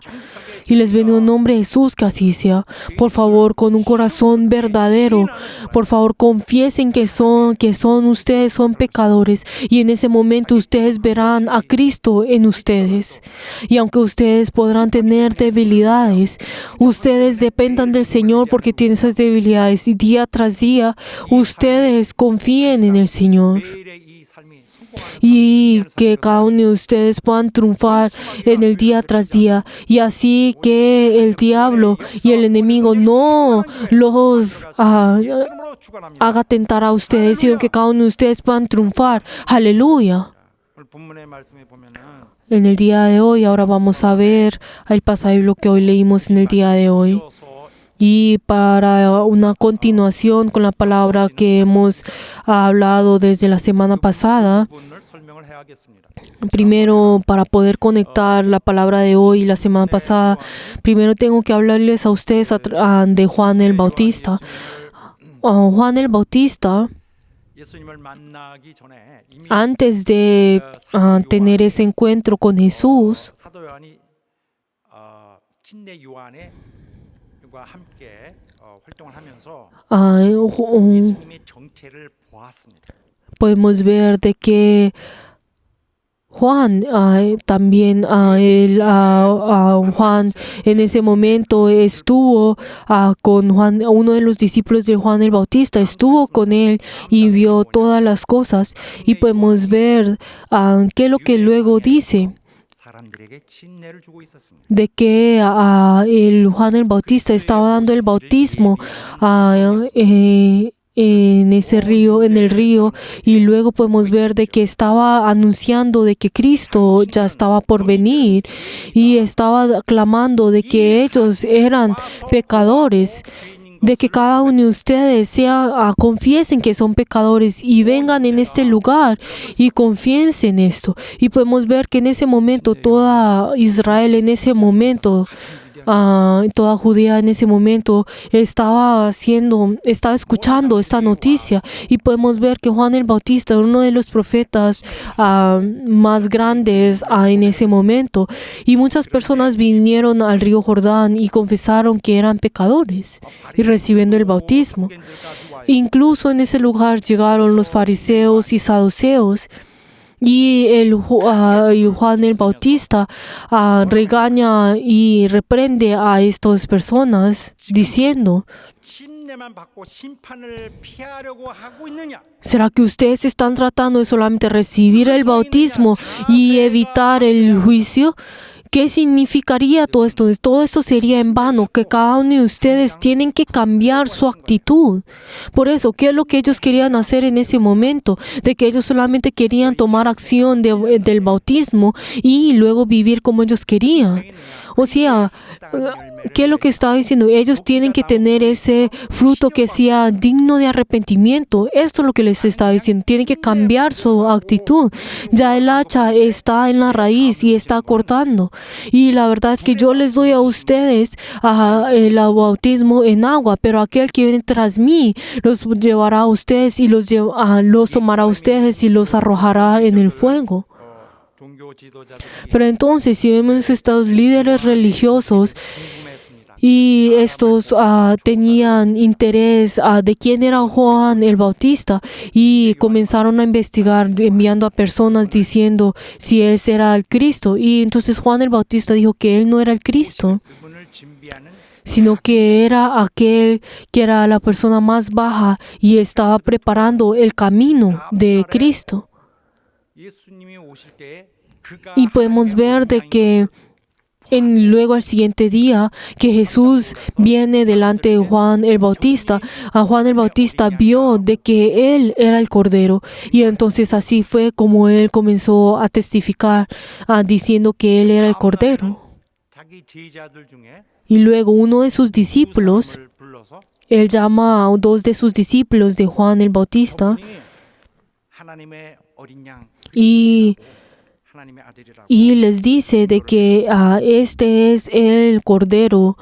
Y les bendigo en nombre de Jesús, que así sea. Por favor, con un corazón verdadero, por favor, confiesen que ustedes son pecadores. Y en ese momento ustedes verán a Cristo en ustedes. Y aunque ustedes podrán tener debilidades, ustedes dependan del Señor porque tienen esas debilidades. Y día tras día, ustedes confíen en el Señor. 매일의 이 삶이 성공하는 Y que cada uno de ustedes puedan triunfar en el día tras día. Y así que el diablo y el enemigo no los 예수님으로 축원합니다. haga tentar a ustedes, sino que cada uno de ustedes puedan triunfar. Aleluya. 오늘 본문의 말씀에 보면은 En el día de hoy, ahora vamos a ver el pasaje lo que hoy leímos en el día de hoy. 이어서 Y para una continuación con la palabra que hemos hablado desde la semana pasada, 부분을 설명을 해야겠습니다. primero, para poder conectar la palabra de hoy y la semana pasada, primero tengo que hablarles a ustedes de Juan el Bautista. Juan el Bautista, 예수님을 만나기 전에 이미 antes de tener ese encuentro con Jesús, 사도 요한이 침례 요한과 함께 활동을 하면서 예수님의 정체를 보았습니다. podemos ver de que Juan también Juan en ese momento estuvo con Juan, uno de los discípulos de Juan el Bautista estuvo con él y vio todas las cosas y podemos ver qué es lo que luego dice 사람들에게 침례를 주고 있었습니다. de que el Juan el Bautista estaba dando el bautismo en ese río, en el río, y luego podemos ver de que estaba anunciando de que Cristo ya estaba por venir y estaba clamando de que ellos eran pecadores, de que cada uno de ustedes confiesen que son pecadores y vengan en este lugar y confiesen esto. Y podemos ver que en ese momento toda Israel en ese momento toda Judea en ese momento estaba escuchando esta noticia y podemos ver que Juan el Bautista, uno de los profetas más grandes en ese momento, y muchas personas vinieron al río Jordán y confesaron que eran pecadores y recibiendo el bautismo. Incluso en ese lugar llegaron los fariseos y saduceos. Y Juan el Bautista regaña y reprende a estas personas diciendo: 침례만 받고 심판을 피하려고 하고 있느냐? ¿será que ustedes están tratando de solamente recibir el bautismo y evitar el juicio? ¿Qué significaría todo esto? Todo esto sería en vano, que cada uno de ustedes tienen que cambiar su actitud. Por eso, ¿qué es lo que ellos querían hacer en ese momento? De que ellos solamente querían tomar acción del bautismo y luego vivir como ellos querían. O sea, ¿qué es lo que estaba diciendo? Ellos tienen que tener ese fruto que sea digno de arrepentimiento. Esto es lo que les estaba diciendo. Tienen que cambiar su actitud. Ya el hacha está en la raíz y está cortando. Y la verdad es que yo les doy a ustedes el bautismo en agua, pero aquel que viene tras mí los llevará a ustedes y los tomará a ustedes y los arrojará en el fuego. Pero entonces, si vemos estos líderes religiosos y estos tenían interés de quién era Juan el Bautista y comenzaron a investigar enviando a personas diciendo si ese era el Cristo. Y entonces Juan el Bautista dijo que él no era el Cristo, sino que era aquel que era la persona más baja y estaba preparando el camino de Cristo. Y podemos ver de que luego al siguiente día que Jesús viene delante de Juan el Bautista, a Juan el Bautista vio de que él era el Cordero y entonces así fue como él comenzó a testificar diciendo que él era el Cordero. Y luego uno de sus discípulos, él llama a 2 de sus discípulos de Juan el Bautista y les dice de que este es el Cordero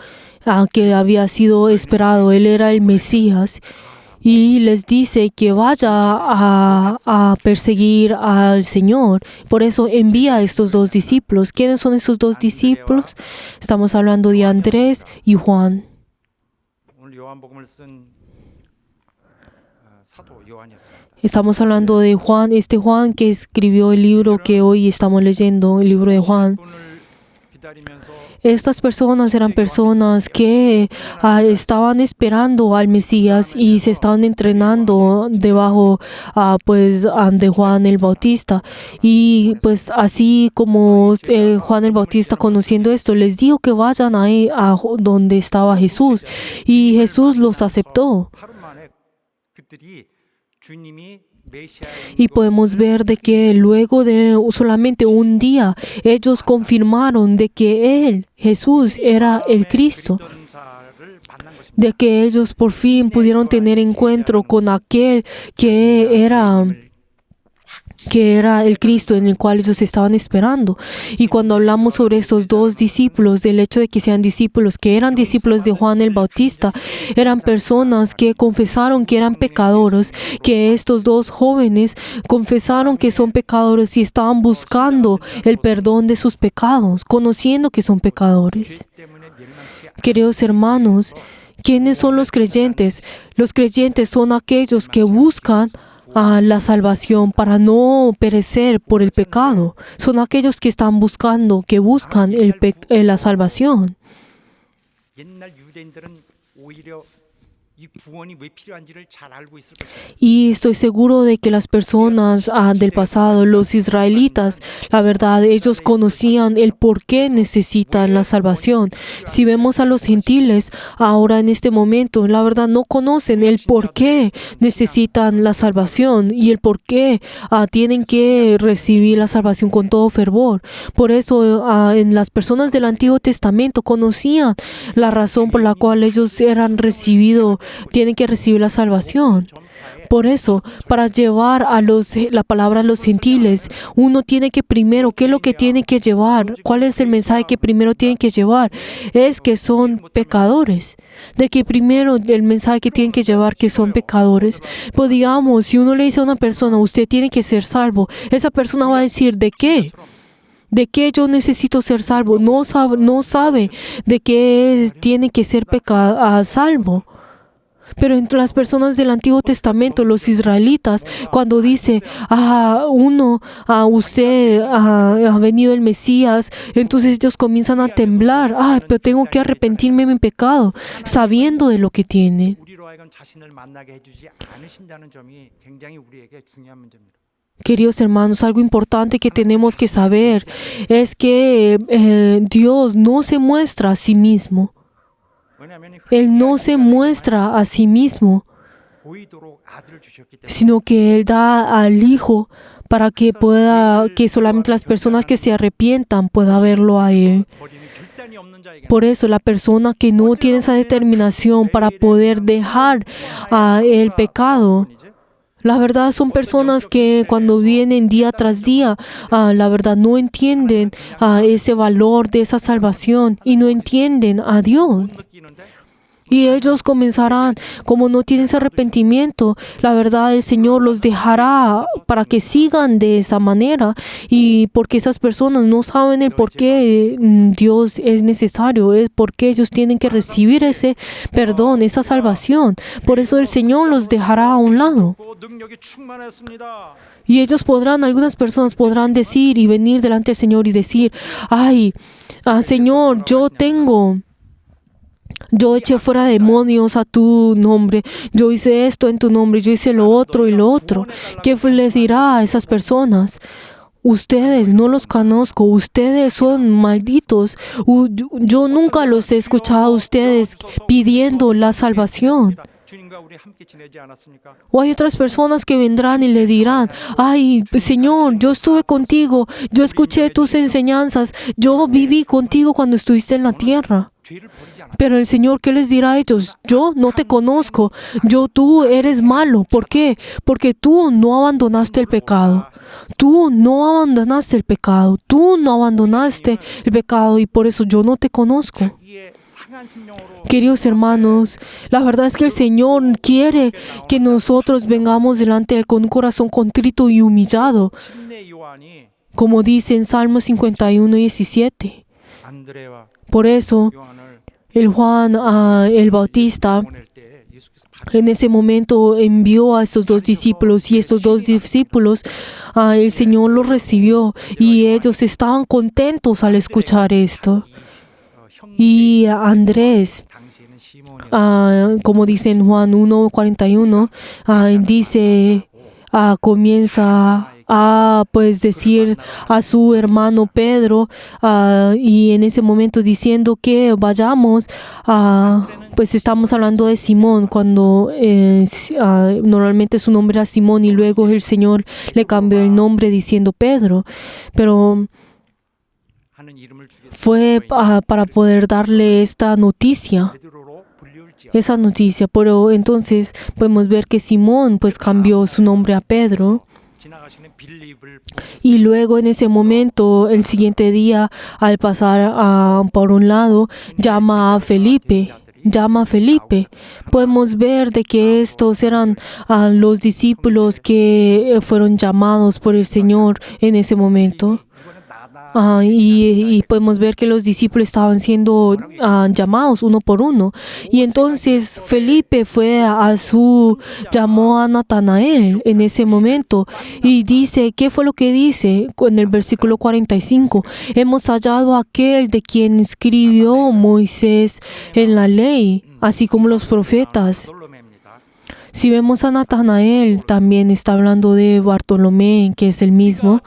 que había sido esperado, él era el Mesías. Y les dice que vaya a perseguir al Señor. Por eso envía a estos 2 discípulos. ¿Quiénes son esos 2 discípulos? Estamos hablando de Andrés y Juan. Estamos hablando de Juan, este Juan que escribió el libro que hoy estamos leyendo, el libro de Juan. Estas personas eran personas que estaban esperando al Mesías y se estaban entrenando debajo de Juan el Bautista. Y pues así como Juan el Bautista conociendo esto, les dijo que vayan ahí a donde estaba Jesús. Y Jesús los aceptó. Y podemos ver de que luego de solamente un día, ellos confirmaron de que Él, Jesús, era el Cristo. De que ellos por fin pudieron tener encuentro con aquel que era el Cristo en el cual ellos estaban esperando. Y cuando hablamos sobre estos 2 discípulos, del hecho de que sean discípulos, que eran discípulos de Juan el Bautista, eran personas que confesaron que eran pecadores, que estos 2 jóvenes confesaron que son pecadores y estaban buscando el perdón de sus pecados, conociendo que son pecadores. Queridos hermanos, ¿quiénes son los creyentes? Los creyentes son aquellos que buscan la salvación para no perecer por el pecado. Son aquellos que están buscando, que buscan la salvación. Y estoy seguro de que las personas del pasado, los israelitas, la verdad, ellos conocían el por qué necesitan la salvación. Si vemos a los gentiles ahora en este momento, la verdad no conocen el por qué necesitan la salvación y el por qué tienen que recibir la salvación con todo fervor. Por eso en las personas del Antiguo Testamento conocían la razón por la cual ellos tienen que recibir la salvación. Por eso, para llevar la palabra a los gentiles, uno tiene que primero, ¿qué es lo que tiene que llevar? ¿Cuál es el mensaje que primero tienen que llevar? Es que son pecadores. De que primero el mensaje que tienen que llevar que son pecadores. Pues digamos, si uno le dice a una persona, usted tiene que ser salvo, esa persona va a decir, ¿de qué? ¿De qué yo necesito ser salvo? No sabe de qué tiene que ser salvo. Pero entre las personas del Antiguo Testamento, los israelitas, cuando dice, usted ha venido el Mesías, entonces ellos comienzan a temblar. Pero tengo que arrepentirme de mi pecado, sabiendo de lo que tiene. Queridos hermanos, algo importante que tenemos que saber es que Dios no se muestra a sí mismo. Él no se muestra a sí mismo, sino que Él da al Hijo para que solamente las personas que se arrepientan puedan verlo a Él. Por eso la persona que no tiene esa determinación para poder dejar el pecado, la verdad son personas que cuando vienen día tras día, la verdad no entienden ese valor de esa salvación y no entienden a Dios. Y ellos comenzarán, como no tienen ese arrepentimiento, la verdad el Señor los dejará para que sigan de esa manera. Y porque esas personas no saben el por qué Dios es necesario, es porque ellos tienen que recibir ese perdón, esa salvación. Por eso el Señor los dejará a un lado. Y ellos podrán, algunas personas podrán decir y venir delante del Señor y decir, ay, Señor, yo eché fuera demonios a tu nombre. Yo hice esto en tu nombre. Yo hice lo otro y lo otro. ¿Qué les dirá a esas personas? Ustedes no los conozco. Ustedes son malditos. Yo nunca los he escuchado a ustedes pidiendo la salvación. O hay otras personas que vendrán y le dirán, ay, Señor, yo estuve contigo. Yo escuché tus enseñanzas. Yo viví contigo cuando estuviste en la tierra. Pero el Señor, ¿qué les dirá a ellos? Yo no te conozco. Tú eres malo. ¿Por qué? Porque tú no abandonaste el pecado. Tú no abandonaste el pecado. Tú no abandonaste el pecado y por eso yo no te conozco. Queridos hermanos, la verdad es que el Señor quiere que nosotros vengamos delante de Él con un corazón contrito y humillado, como dice en Salmo 51:17. Por eso, el Juan, el Bautista, en ese momento envió a estos dos discípulos y estos dos discípulos, el Señor los recibió y ellos estaban contentos al escuchar esto. Y Andrés, como dice en Juan 1:41, dice, comienza a decir a su hermano Pedro, y en ese momento diciendo que vayamos, pues estamos hablando de Simón, cuando normalmente su nombre era Simón y luego el Señor le cambió el nombre diciendo Pedro, pero fue para poder darle esa noticia. Pero entonces podemos ver que Simón pues cambió su nombre a Pedro. Y luego en ese momento, el siguiente día, al pasar por un lado, llama a Felipe. Podemos ver de que estos eran los discípulos que fueron llamados por el Señor en ese momento. Y podemos ver que los discípulos estaban siendo llamados uno por uno. Y entonces Felipe llamó a Natanael en ese momento. Y dice, ¿qué fue lo que dice? En el versículo 45, hemos hallado a aquel de quien escribió Moisés en la ley, así como los profetas. Si vemos a Natanael, también está hablando de Bartolomé, que es el mismo.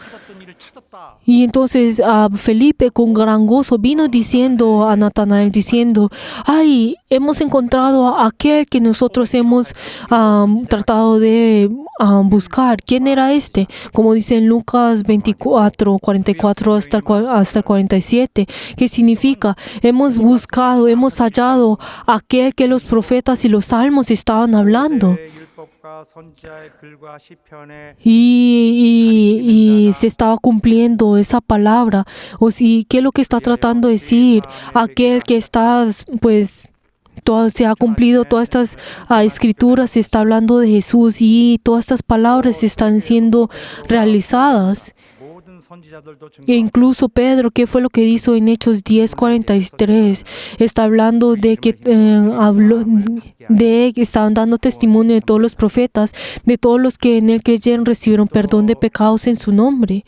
Y entonces Felipe con gran gozo vino diciendo a Natanael, diciendo, ay, hemos encontrado a aquel que nosotros hemos tratado de buscar. ¿Quién era este? Como dice en Lucas 24, 44 hasta el 47, ¿qué significa? Hemos buscado, hemos hallado a aquel que los profetas y los salmos estaban hablando. Y se estaba cumpliendo esa palabra. O si, ¿qué es lo que está tratando de decir? Aquel que está, pues, se ha cumplido todas estas escrituras, se está hablando de Jesús y todas estas palabras están siendo realizadas. E incluso Pedro, ¿qué fue lo que hizo en Hechos 10:43? Está hablando de que estaban dando testimonio de todos los profetas, de todos los que en él creyeron, recibieron perdón de pecados en su nombre.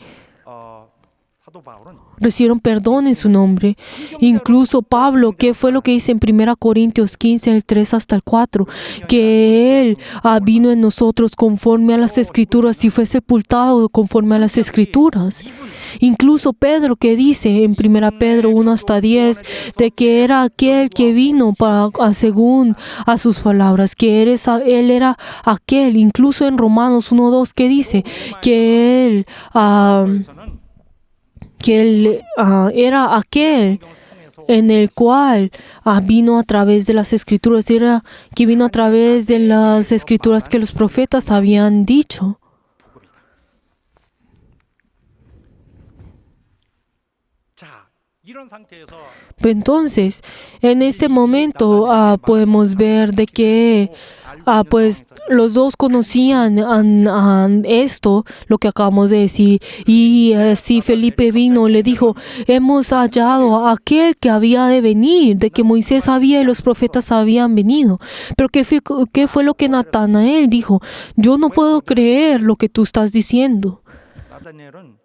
Recibieron perdón en su nombre. Incluso Pablo, ¿qué fue lo que dice en 1 Corintios 15, el 3 hasta el 4? Que Él vino en nosotros conforme a las Escrituras y fue sepultado conforme a las Escrituras. Incluso Pedro, que dice en 1 Pedro 1 hasta 10, de que era aquel que vino según a sus palabras, que Él era aquel. Incluso en Romanos 1:2, que dice que Él era aquel en el cual vino a través de las escrituras, era que vino a través de las escrituras que los profetas habían dicho. 자, 이런 상태에서 Entonces, en este momento podemos ver de que pues los dos conocían esto, lo que acabamos de decir. Y si Felipe vino, le dijo, hemos hallado a aquel que había de venir, de que Moisés sabía y los profetas habían venido. Pero ¿qué fue lo que Natanael dijo? Yo no puedo creer lo que tú estás diciendo. 나다니엘은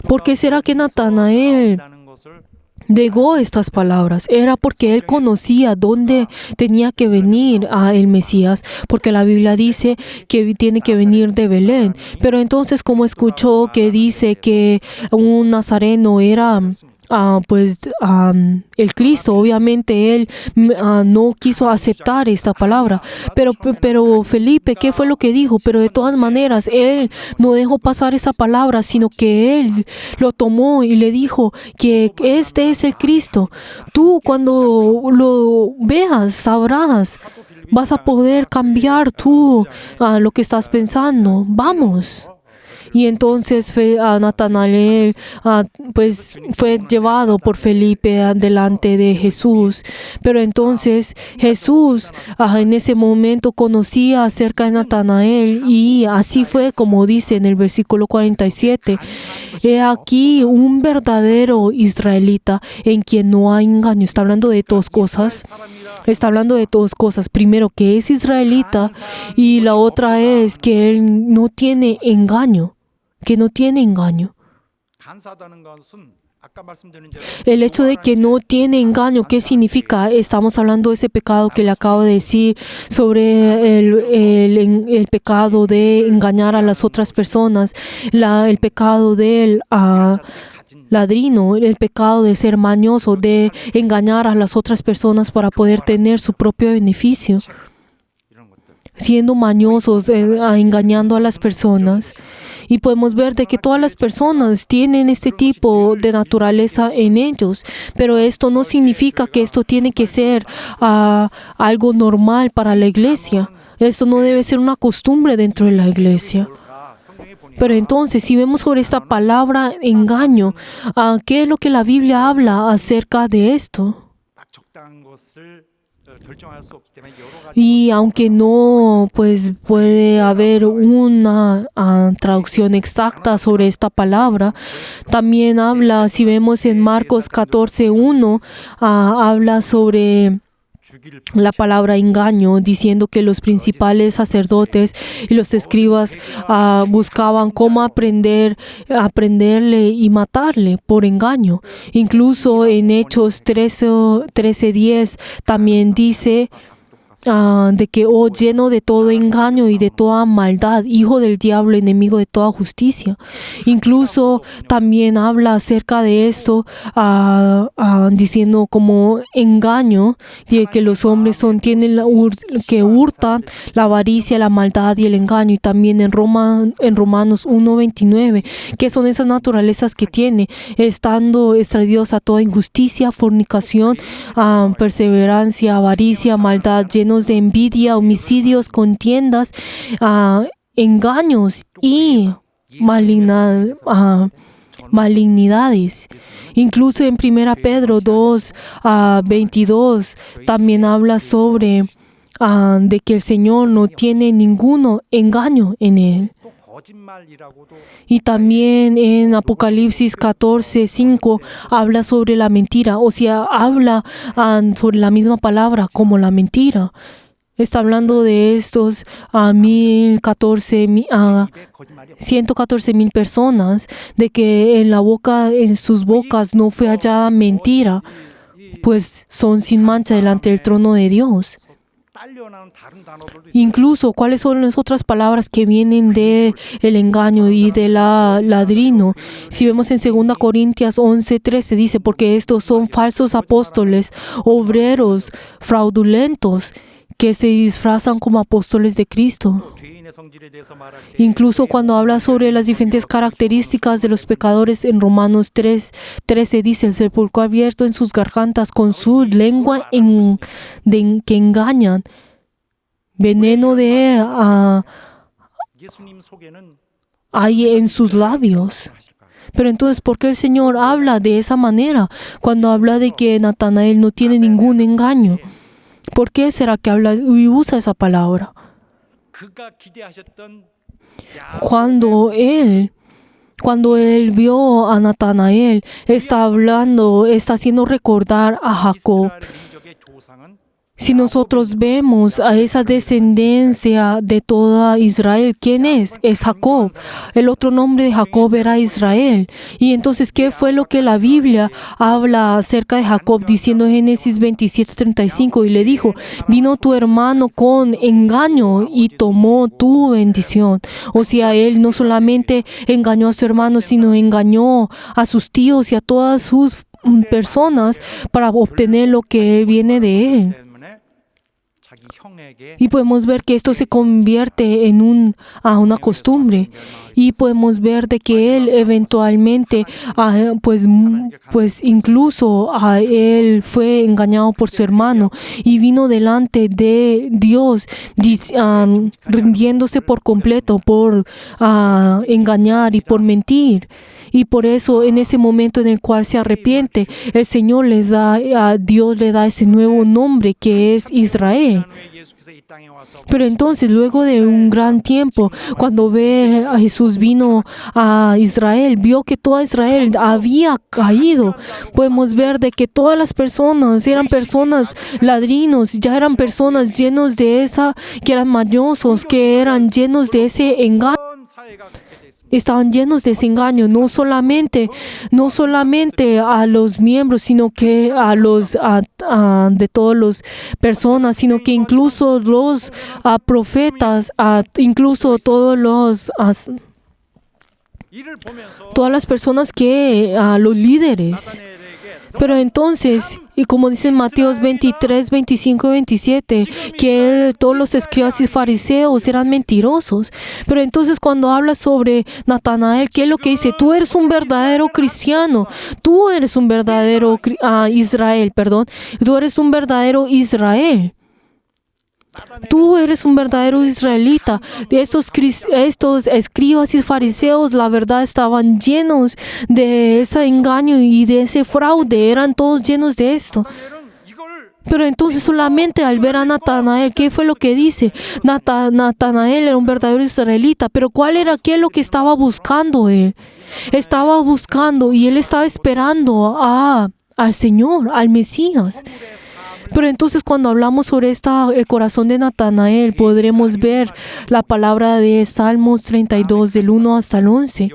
¿Por qué será que Natanael 나는 것을 negó estas palabras? Era porque él conocía dónde tenía que venir el Mesías, porque la Biblia dice que tiene que venir de Belén. Pero entonces, como escuchó que dice que un nazareno era el Cristo, obviamente él no quiso aceptar esta palabra. Pero Felipe, ¿qué fue lo que dijo? Pero de todas maneras, él no dejó pasar esa palabra, sino que él lo tomó y le dijo que este es el Cristo. Tú cuando lo veas, sabrás, vas a poder cambiar tú lo que estás pensando. Vamos. Y entonces Natanael pues fue llevado por Felipe delante de Jesús. Pero entonces Jesús en ese momento conocía acerca de Natanael, y así fue como dice en el versículo 47. He aquí un verdadero israelita en quien no hay engaño. Está hablando de dos cosas. Está hablando de dos cosas. Primero, que es israelita, y la otra es que él no tiene engaño. Que no tiene engaño. 간사하다는 것은 아까 말씀드린 대로 El hecho de que no tiene engaño, ¿qué significa? Estamos hablando de ese pecado que le acabo de decir sobre el pecado de engañar a las otras personas, el pecado del ladrino, el pecado de ser mañoso, de engañar a las otras personas para poder tener su propio beneficio, 이런 것들. siendo mañosos, engañando a las personas. Y podemos ver de que todas las personas tienen este tipo de naturaleza en ellos, pero esto no significa que esto tiene que ser algo normal para la iglesia. Esto no debe ser una costumbre dentro de la iglesia. 성경에 보니까 Pero entonces, si vemos sobre esta palabra engaño, ¿qué es lo que la Biblia habla acerca de esto? 딱 적당한 것을 결정할 수 없기 때문에 여러 가지 Y aunque no pues puede haber una traducción exacta sobre esta palabra, también habla, si vemos en Marcos 14:1, habla sobre 주기를 la palabra engaño, diciendo que los principales sacerdotes y los escribas buscaban cómo aprenderle y matarle por engaño. Incluso en Hechos 13:10 también dice de que, lleno de todo engaño y de toda maldad, hijo del diablo, enemigo de toda justicia. Incluso también habla acerca de esto, diciendo como engaño, de que los hombres tienen que hurtan la avaricia, la maldad y el engaño. Y también en Romanos 1:29, que son esas naturalezas que tiene, estando extraídos a toda injusticia, fornicación, perseverancia, avaricia, maldad, llenos de envidia, homicidios, contiendas, engaños y malignidades. Incluso en 1 Pedro 2:22 también habla sobre de que el Señor no tiene ningún engaño en él. 또 거짓말이라고도 Y también en Apocalipsis 14:5 habla sobre la mentira, o sea, habla sobre la misma palabra como la mentira. Está hablando de estos 114,000 personas, de que en sus bocas no fue hallada mentira, pues son sin mancha delante del trono de Dios. 딸려나는 다른 단어들도 있어요. Incluso, ¿cuáles son las otras palabras que vienen de el engaño y de ladrino? Si vemos en 2 Corintios 11:13, dice, porque estos son falsos apóstoles, obreros fraudulentos, que se disfrazan como apóstoles de Cristo. 죄인의 성질에 대해서 말할 때 Incluso cuando habla sobre las diferentes características de los pecadores en Romanos 3:13 dice, el sepulcro abierto en sus gargantas con su lengua que engañan, veneno 예수님 속에는 hay en sus labios. Pero entonces, ¿por qué el Señor habla de esa manera cuando habla de que Natanael no tiene ningún engaño? ¿Por qué será que habla y usa esa palabra? 그가 기대하셨던 Cuando él vio a Natanael, está haciendo recordar a Jacob. 이스라엘 민족의 조상은 Si nosotros vemos a esa descendencia de toda Israel, ¿quién es? Es Jacob. El otro nombre de Jacob era Israel. Y entonces, ¿qué fue lo que la Biblia habla acerca de Jacob? Diciendo en Génesis 27:35, y le dijo, vino tu hermano con engaño y tomó tu bendición. O sea, él no solamente engañó a su hermano, sino engañó a sus tíos y a todas sus personas para obtener lo que viene de él. 때문에 자기 형에게 Y podemos ver que esto se convierte en una costumbre. Y podemos ver de que él eventualmente, pues incluso a él fue engañado por su hermano y vino delante de Dios rindiéndose por completo por engañar y por mentir. Y por eso en ese momento en el cual se arrepiente, el Señor Dios le da ese nuevo nombre que es Israel. 후에 예수께서 이 땅에 와서 Pero entonces, luego de un gran tiempo, cuando a Jesús vino a Israel, vio que toda Israel había caído. Podemos ver de que todas las personas eran personas ladrinos, ya eran personas llenos de que eran mañosos, que eran llenos de ese engaño. 전 사회가 그렇게 돼 있습니다. Estaban llenos de ese engaño, no solamente a los miembros, sino que de todas las personas, sino que incluso los profetas, incluso todas 이를 보면서 las personas que los líderes. 나타나엘에게 Pero entonces, y como dice en Mateo 23, 25 y 27, que todos los escribas y fariseos eran mentirosos. Pero entonces cuando habla sobre Natanael, ¿qué es lo que dice? Tú eres un verdadero cristiano. Tú eres un verdadero Israel, perdón. Tú eres un verdadero Israel. Tú eres un verdadero israelita. De estos escribas y fariseos, la verdad, estaban llenos de ese engaño y de ese fraude. Eran todos llenos de esto. 나타나엘은 이걸 Pero entonces solamente al ver a Natanael, ¿qué fue lo que dice? Natanael era un verdadero israelita. Pero ¿qué es lo que estaba buscando él? Estaba buscando y él estaba esperando al Señor, al Mesías. Pero entonces cuando hablamos sobre el corazón de Natanael, podremos ver la palabra de Salmos 32, del 1 hasta el 11.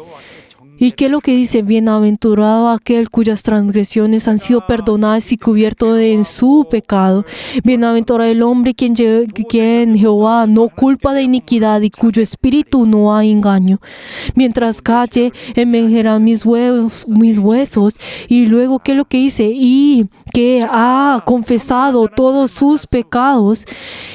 ¿Y qué es lo que dice? Bienaventurado aquel cuyas transgresiones han sido perdonadas y cubierto en su pecado. Bienaventurado el hombre quien Jehová no culpa de iniquidad y cuyo espíritu no hay engaño. Mientras calle, envejecerán mis huesos. Y luego, ¿qué es lo que dice? Y que ha confesado todos sus pecados.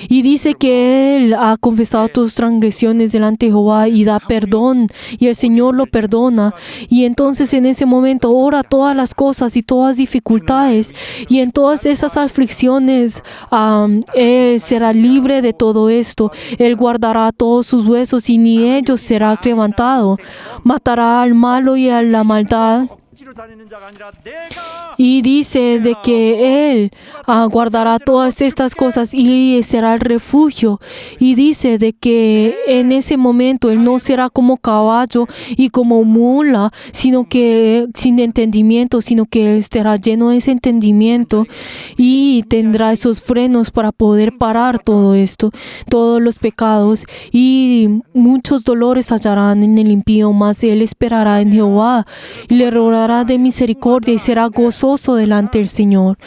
Y dice que él ha confesado tus transgresiones delante de Jehová y da perdón. Y el Señor lo perdona. Y entonces en ese momento ora todas las cosas y todas dificultades. Y en todas esas aflicciones, él será libre de todo esto. Él guardará todos sus huesos y ni ellos será quebrantado. Matará al malo y a la maldad. 억지로 다니는 자가 아니라 내가 Y dice de que Él guardará todas estas cosas y será el refugio. Y dice de que en ese momento Él no será como caballo y como mula, sino que sin entendimiento, sino que Él estará lleno de ese entendimiento y tendrá esos frenos para poder parar todo esto, todos los pecados. Y muchos dolores hallarán en el impío, mas Él esperará en Jehová y le rogará de misericordia y será gozoso delante del Señor.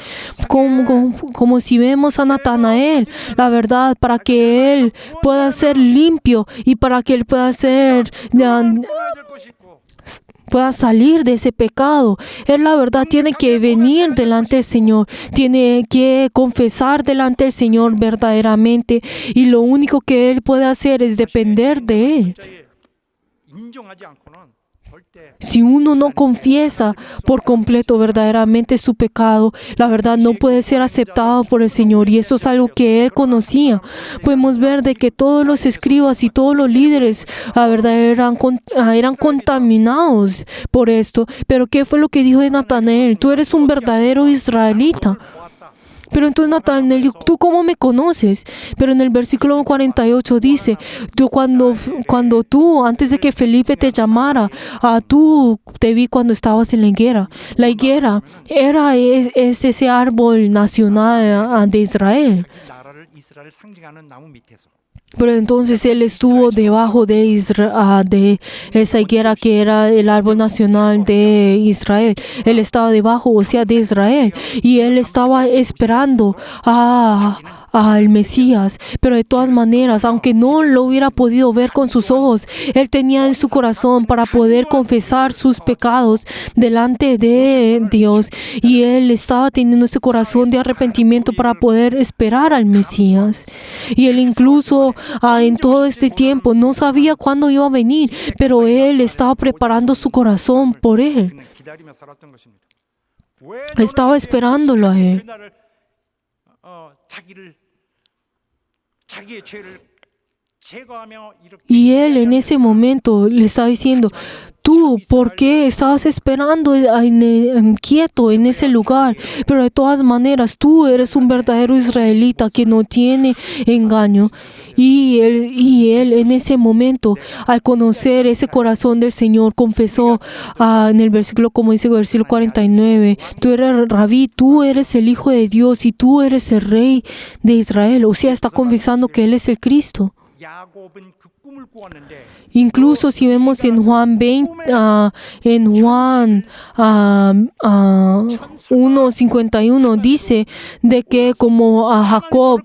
Como si vemos a Natanael, la verdad, para que él pueda ser limpio y para que él pueda ser, 떠나야 될 것이 있고 pueda salir de ese pecado. Él, la verdad, tiene que venir delante del Señor, tiene que confesar delante del Señor verdaderamente, y lo único que Él puede hacer es depender de Él. 인정하지 않고는 절대 Si uno no confiesa por completo verdaderamente su pecado, la verdad no puede ser aceptado por el Señor, y eso es algo que Él conocía. Podemos ver de que todos los escribas y todos los líderes, la verdad, eran contaminados por esto. Pero ¿qué fue lo que dijo de Natanael? Tú eres un verdadero israelita. 보았다. Pero entonces Natanael dijo, ¿tú cómo me conoces? Pero en el versículo 48 dice, cuando tú, antes de que Felipe te llamara, tú te vi cuando estabas en la higuera. La higuera es ese árbol nacional de Israel. 이 나라를 이스라엘을 상징하는 나무 밑에서 Pero entonces él estuvo debajo de esa higuera que era el árbol nacional de Israel. Él estaba debajo, o sea, de Israel. Y él estaba esperando al Mesías. Pero de todas maneras, aunque no lo hubiera podido ver con sus ojos, él tenía en su corazón para poder confesar sus pecados delante de Dios. Y él estaba teniendo ese corazón de arrepentimiento para poder esperar al Mesías. Y él incluso en todo este tiempo no sabía cuándo iba a venir, pero él estaba preparando su corazón por él. 그는 기다리며 살았던 것입니다. Estaba esperándolo a él. 그날을 자기의 죄를 제거하며 이렇게 Y él en ese momento le estaba diciendo, tú, ¿por qué estabas esperando quieto en ese lugar? Pero de todas maneras, tú eres un verdadero israelita que no tiene engaño. Y él en ese momento, al conocer ese corazón del Señor, confesó en el versículo, como dice el versículo 49, tú eres Rabí, tú eres el Hijo de Dios y tú eres el Rey de Israel. O sea, está confesando que Él es el Cristo. 야곱은 그 꿈을 꾸었는데 Incluso si vemos en Juan 1:51 dice de que como Jacob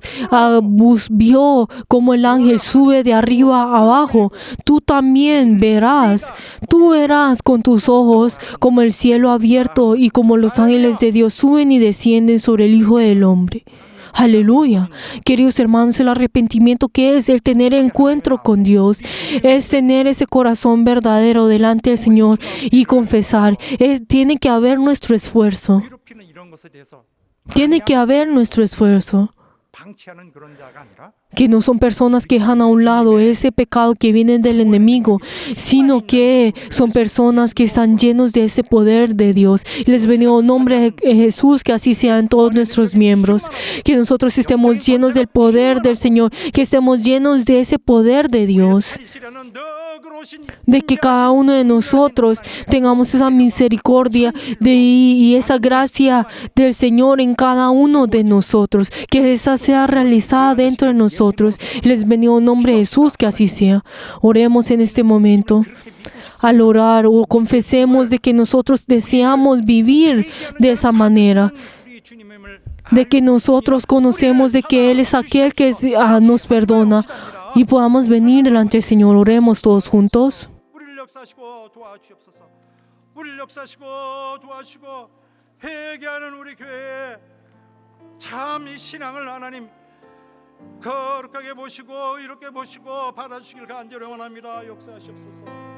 vio como el ángel sube de arriba a abajo, tú también verás, tú verás con tus ojos como el cielo abierto y como los ángeles de Dios suben y descienden sobre el Hijo del Hombre. Aleluya. Queridos hermanos, el arrepentimiento, ¿qué es? El tener encuentro con Dios, es tener ese corazón verdadero delante del Señor y confesar. Tiene que haber nuestro esfuerzo. 괴롭히는 이런 것에 대해서 Tiene que haber nuestro esfuerzo. 방치하는 그런 자가 아니라 Que no son personas que dejan a un lado ese pecado que viene del enemigo, sino que son personas que están llenos de ese poder de Dios. Les bendigo en nombre de Jesús, que así sea en todos nuestros miembros. Que nosotros estemos llenos del poder del Señor, que estemos llenos de ese poder de Dios. 살리시려는 너그러우신 De que cada uno de nosotros tengamos esa misericordia y esa gracia del Señor en cada uno de nosotros. Que esa sea realizada dentro de nosotros. Les bendigo en nombre de Jesús, que así sea. Oremos en este momento. Al orar o confesemos de que nosotros deseamos vivir de esa manera. 우리 주님을 De que nosotros conocemos de que Él es aquel que nos perdona. Y podamos venir delante del Señor. Oremos todos juntos. 우리를 역사하시고 도와주시옵소서. 우리를 역사하시고 도와주시고 회개하는 우리 교회에 참 이 신앙을 하나님 거룩하게 보시고 이렇게 보시고 받아주시길 간절히 원합니다. 역사하시옵소서.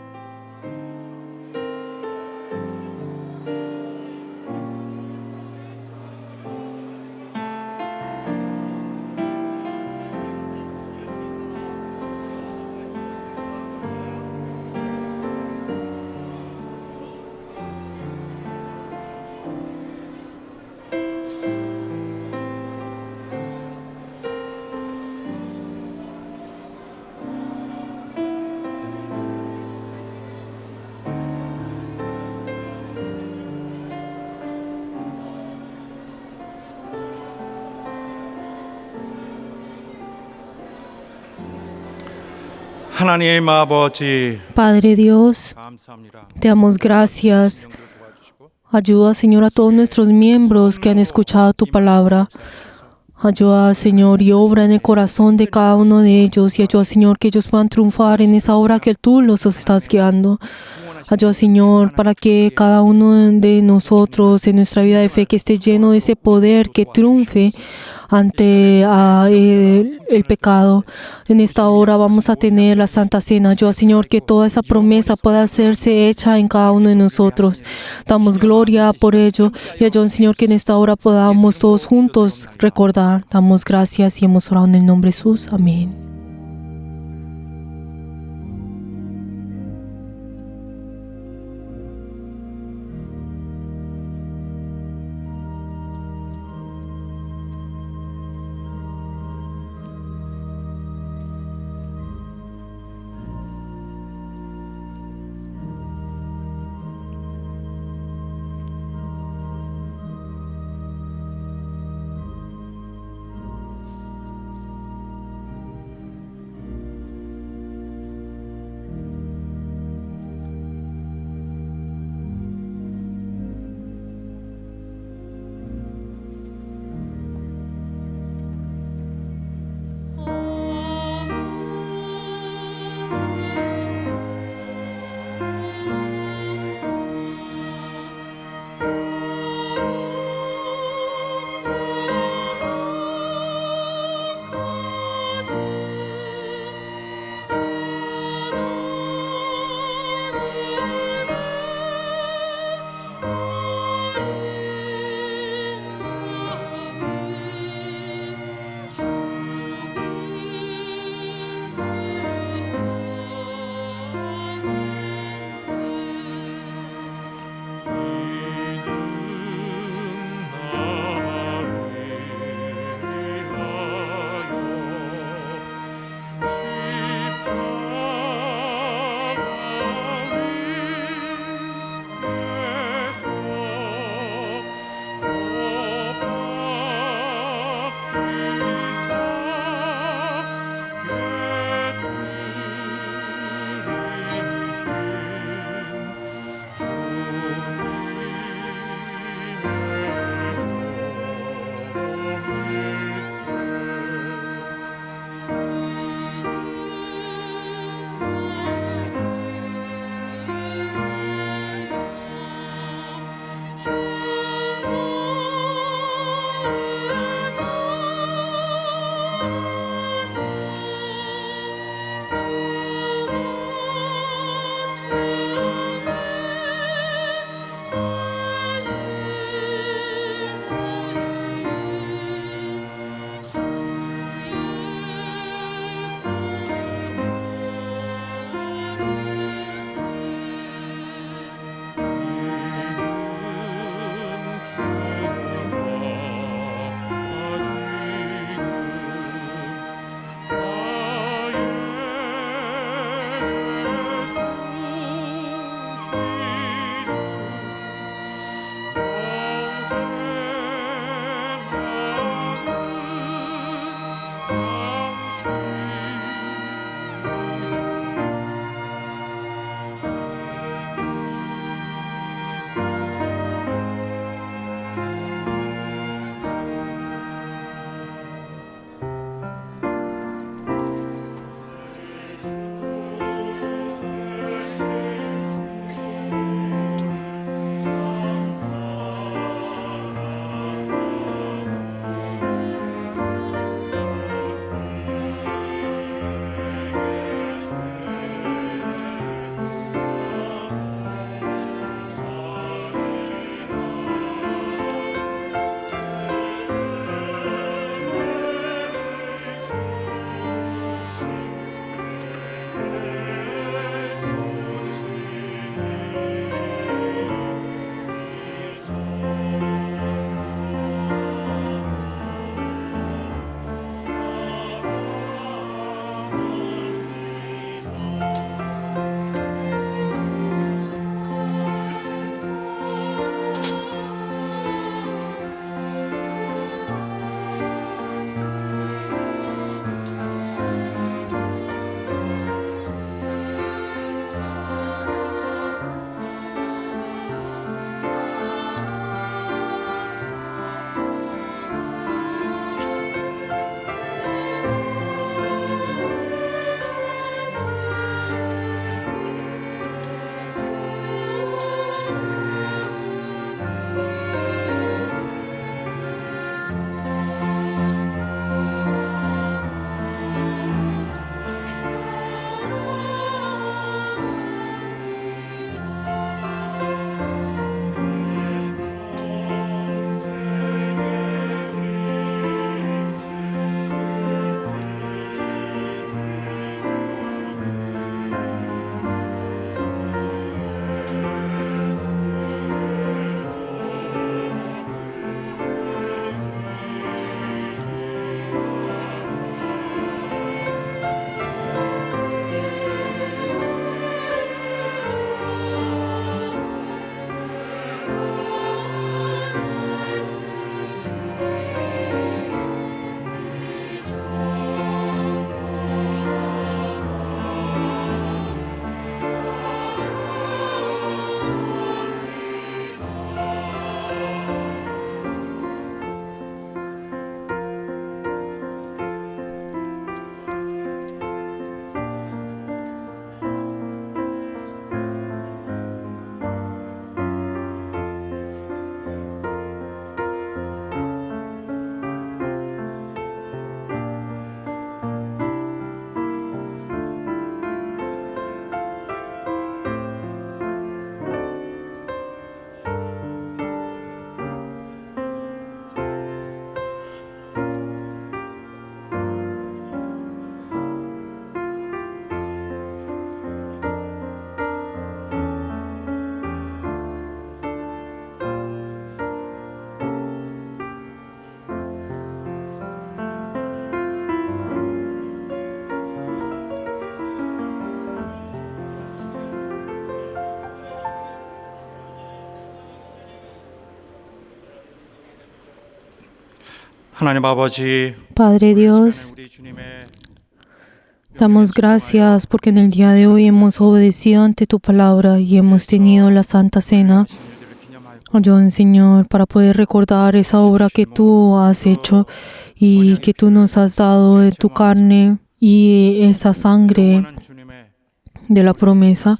하나님 아버지 Padre Dios, 감사합니다. te damos gracias. 영들을 도와주시고 Ayuda, Señor, a todos nuestros miembros que han escuchado tu palabra. Ayuda, Señor, y obra en el corazón de cada uno de ellos. Y ayuda, Señor, que ellos puedan triunfar en esa obra que tú los estás guiando. Ayuda, Señor, para que cada uno de nosotros en nuestra vida de fe que esté lleno de ese poder que triunfe ante el pecado. En esta hora vamos a tener la Santa Cena. Ayuda, Señor, que toda esa promesa pueda hacerse hecha en cada uno de nosotros. Damos gloria por ello y ayuda, Señor, que en esta hora podamos todos juntos recordar. Damos gracias y hemos orado en el nombre de Jesús. Amén. 하나님 아버지, Padre Dios, 우리 주님의 damos gracias porque en el día de hoy hemos obedecido ante tu palabra y hemos tenido la Santa Cena. 일들을 기념하여 Ayúdanos, Señor, para poder recordar esa obra que tú has hecho y que tú nos has dado de tu carne y esa sangre 원한 주님의 de la promesa.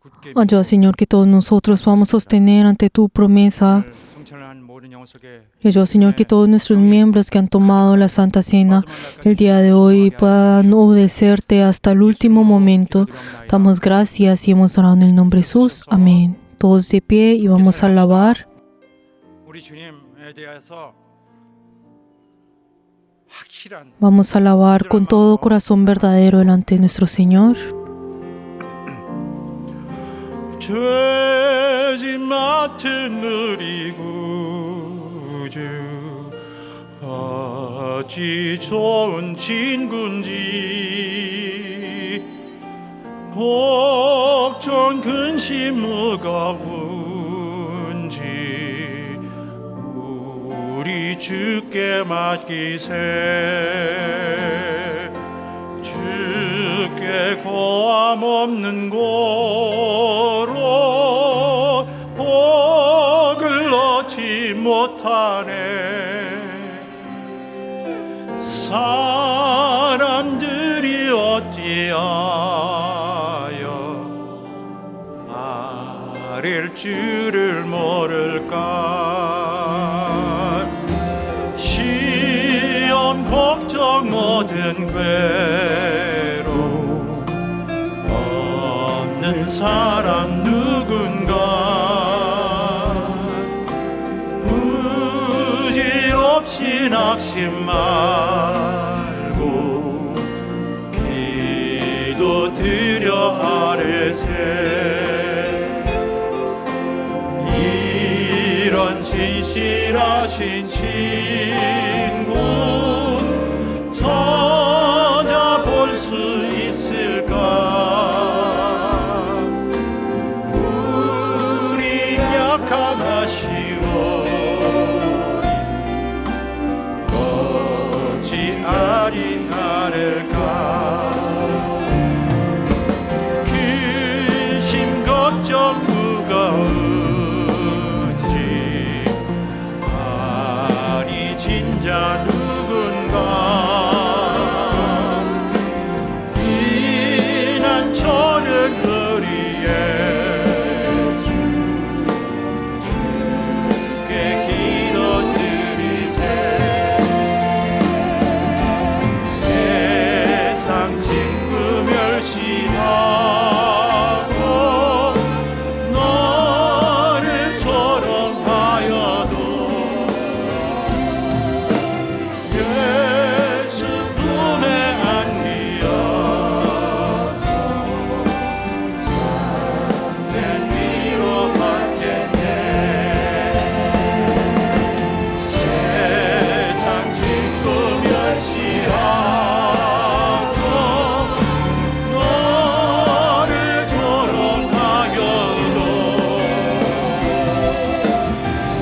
굳게 Ayuda, Señor, que todos nosotros podamos sostener ante tu promesa. 성찬한 모든 영혼 속에 Y ayuda, Señor, que todos nuestros miembros que han tomado la Santa Cena el día de hoy puedan obedecerte hasta el último momento. Damos gracias y hemos orado en el nombre de Jesús. Amén. Todos de pie y vamos a alabar. 우리 주님에 대해서 확실한 Vamos a alabar con todo corazón verdadero delante de nuestro Señor. 죄짐 맡은 우리 구주 어찌 좋은 친구인지 걱정 근심 무거운지 우리 주께 맡기세 주께 고함 없는 고로 복을 얻지 못하네 사람들이 어찌하여 아랠 줄을 모를까 시험 걱정 모든 괴로움 없는 사람 누군가 부질없이 낙심 말고 기도 드려 아뢰세 이런 진실하신 친구 찾아볼 수 있을까 우리 약함 아쉬워리 어찌 아리하를까 근심 걱정 무거운지 아리 진자 누군가 비난처는 우리 예수 주께 기도드리세 세상 친구 멸시하고 너를 조롱하여도 예수 품에 안기어서 참된 위로받겠네 세상 친구 멸시하고 너를 조롱하여도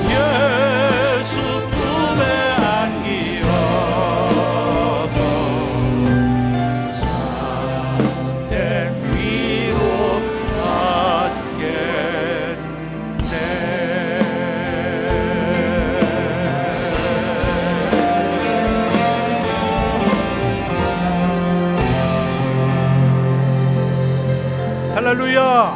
예수 품에 안기어서 참된 위로 받겠네 할렐루야.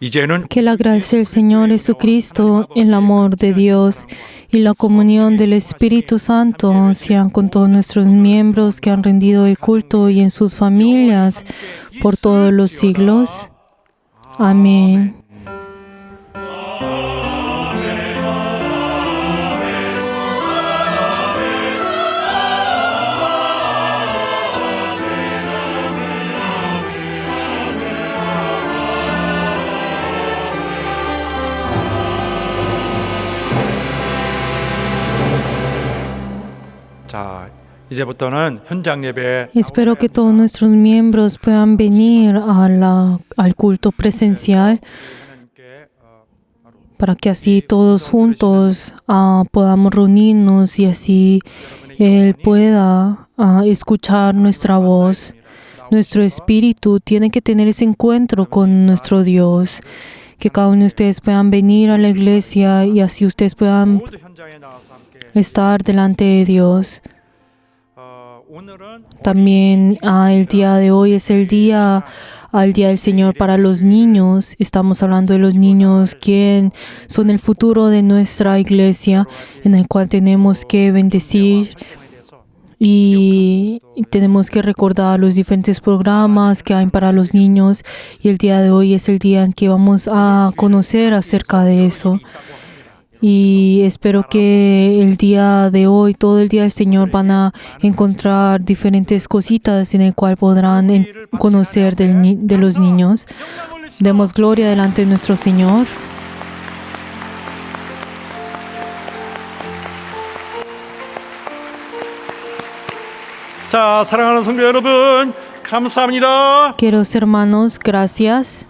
이제는 Que la gracia del Señor Jesucristo, el amor de Dios y la comunión del Espíritu Santo sean con todos nuestros miembros que han rendido el culto y en sus familias por todos los siglos. Amén. 자, 이제부터는 현장 예배 Espero que todos nuestros miembros puedan venir al culto presencial 하나님께 para que así todos juntos podamos reunirnos y así Él pueda escuchar nuestra voz. Nuestro espíritu tiene que tener ese encuentro con nuestro Dios. Que cada uno de ustedes puedan venir a la iglesia y así ustedes puedan 모두 현장에 나와서 함께 estar delante de Dios. 오늘은 También el día de hoy es el día del Señor para los niños. Estamos hablando de los niños, quien son el futuro de nuestra iglesia, en el cual tenemos que bendecir y tenemos que recordar los diferentes programas que hay para los niños. Y el día de hoy es el día en que vamos a conocer acerca de eso. Y espero que el día de hoy, todo el día del Señor, van a encontrar diferentes cositas en el cual podrán conocer de los niños. Demos gloria delante de nuestro Señor. 자, 사랑하는 성도 여러분, 감사합니다. Queridos hermanos, gracias.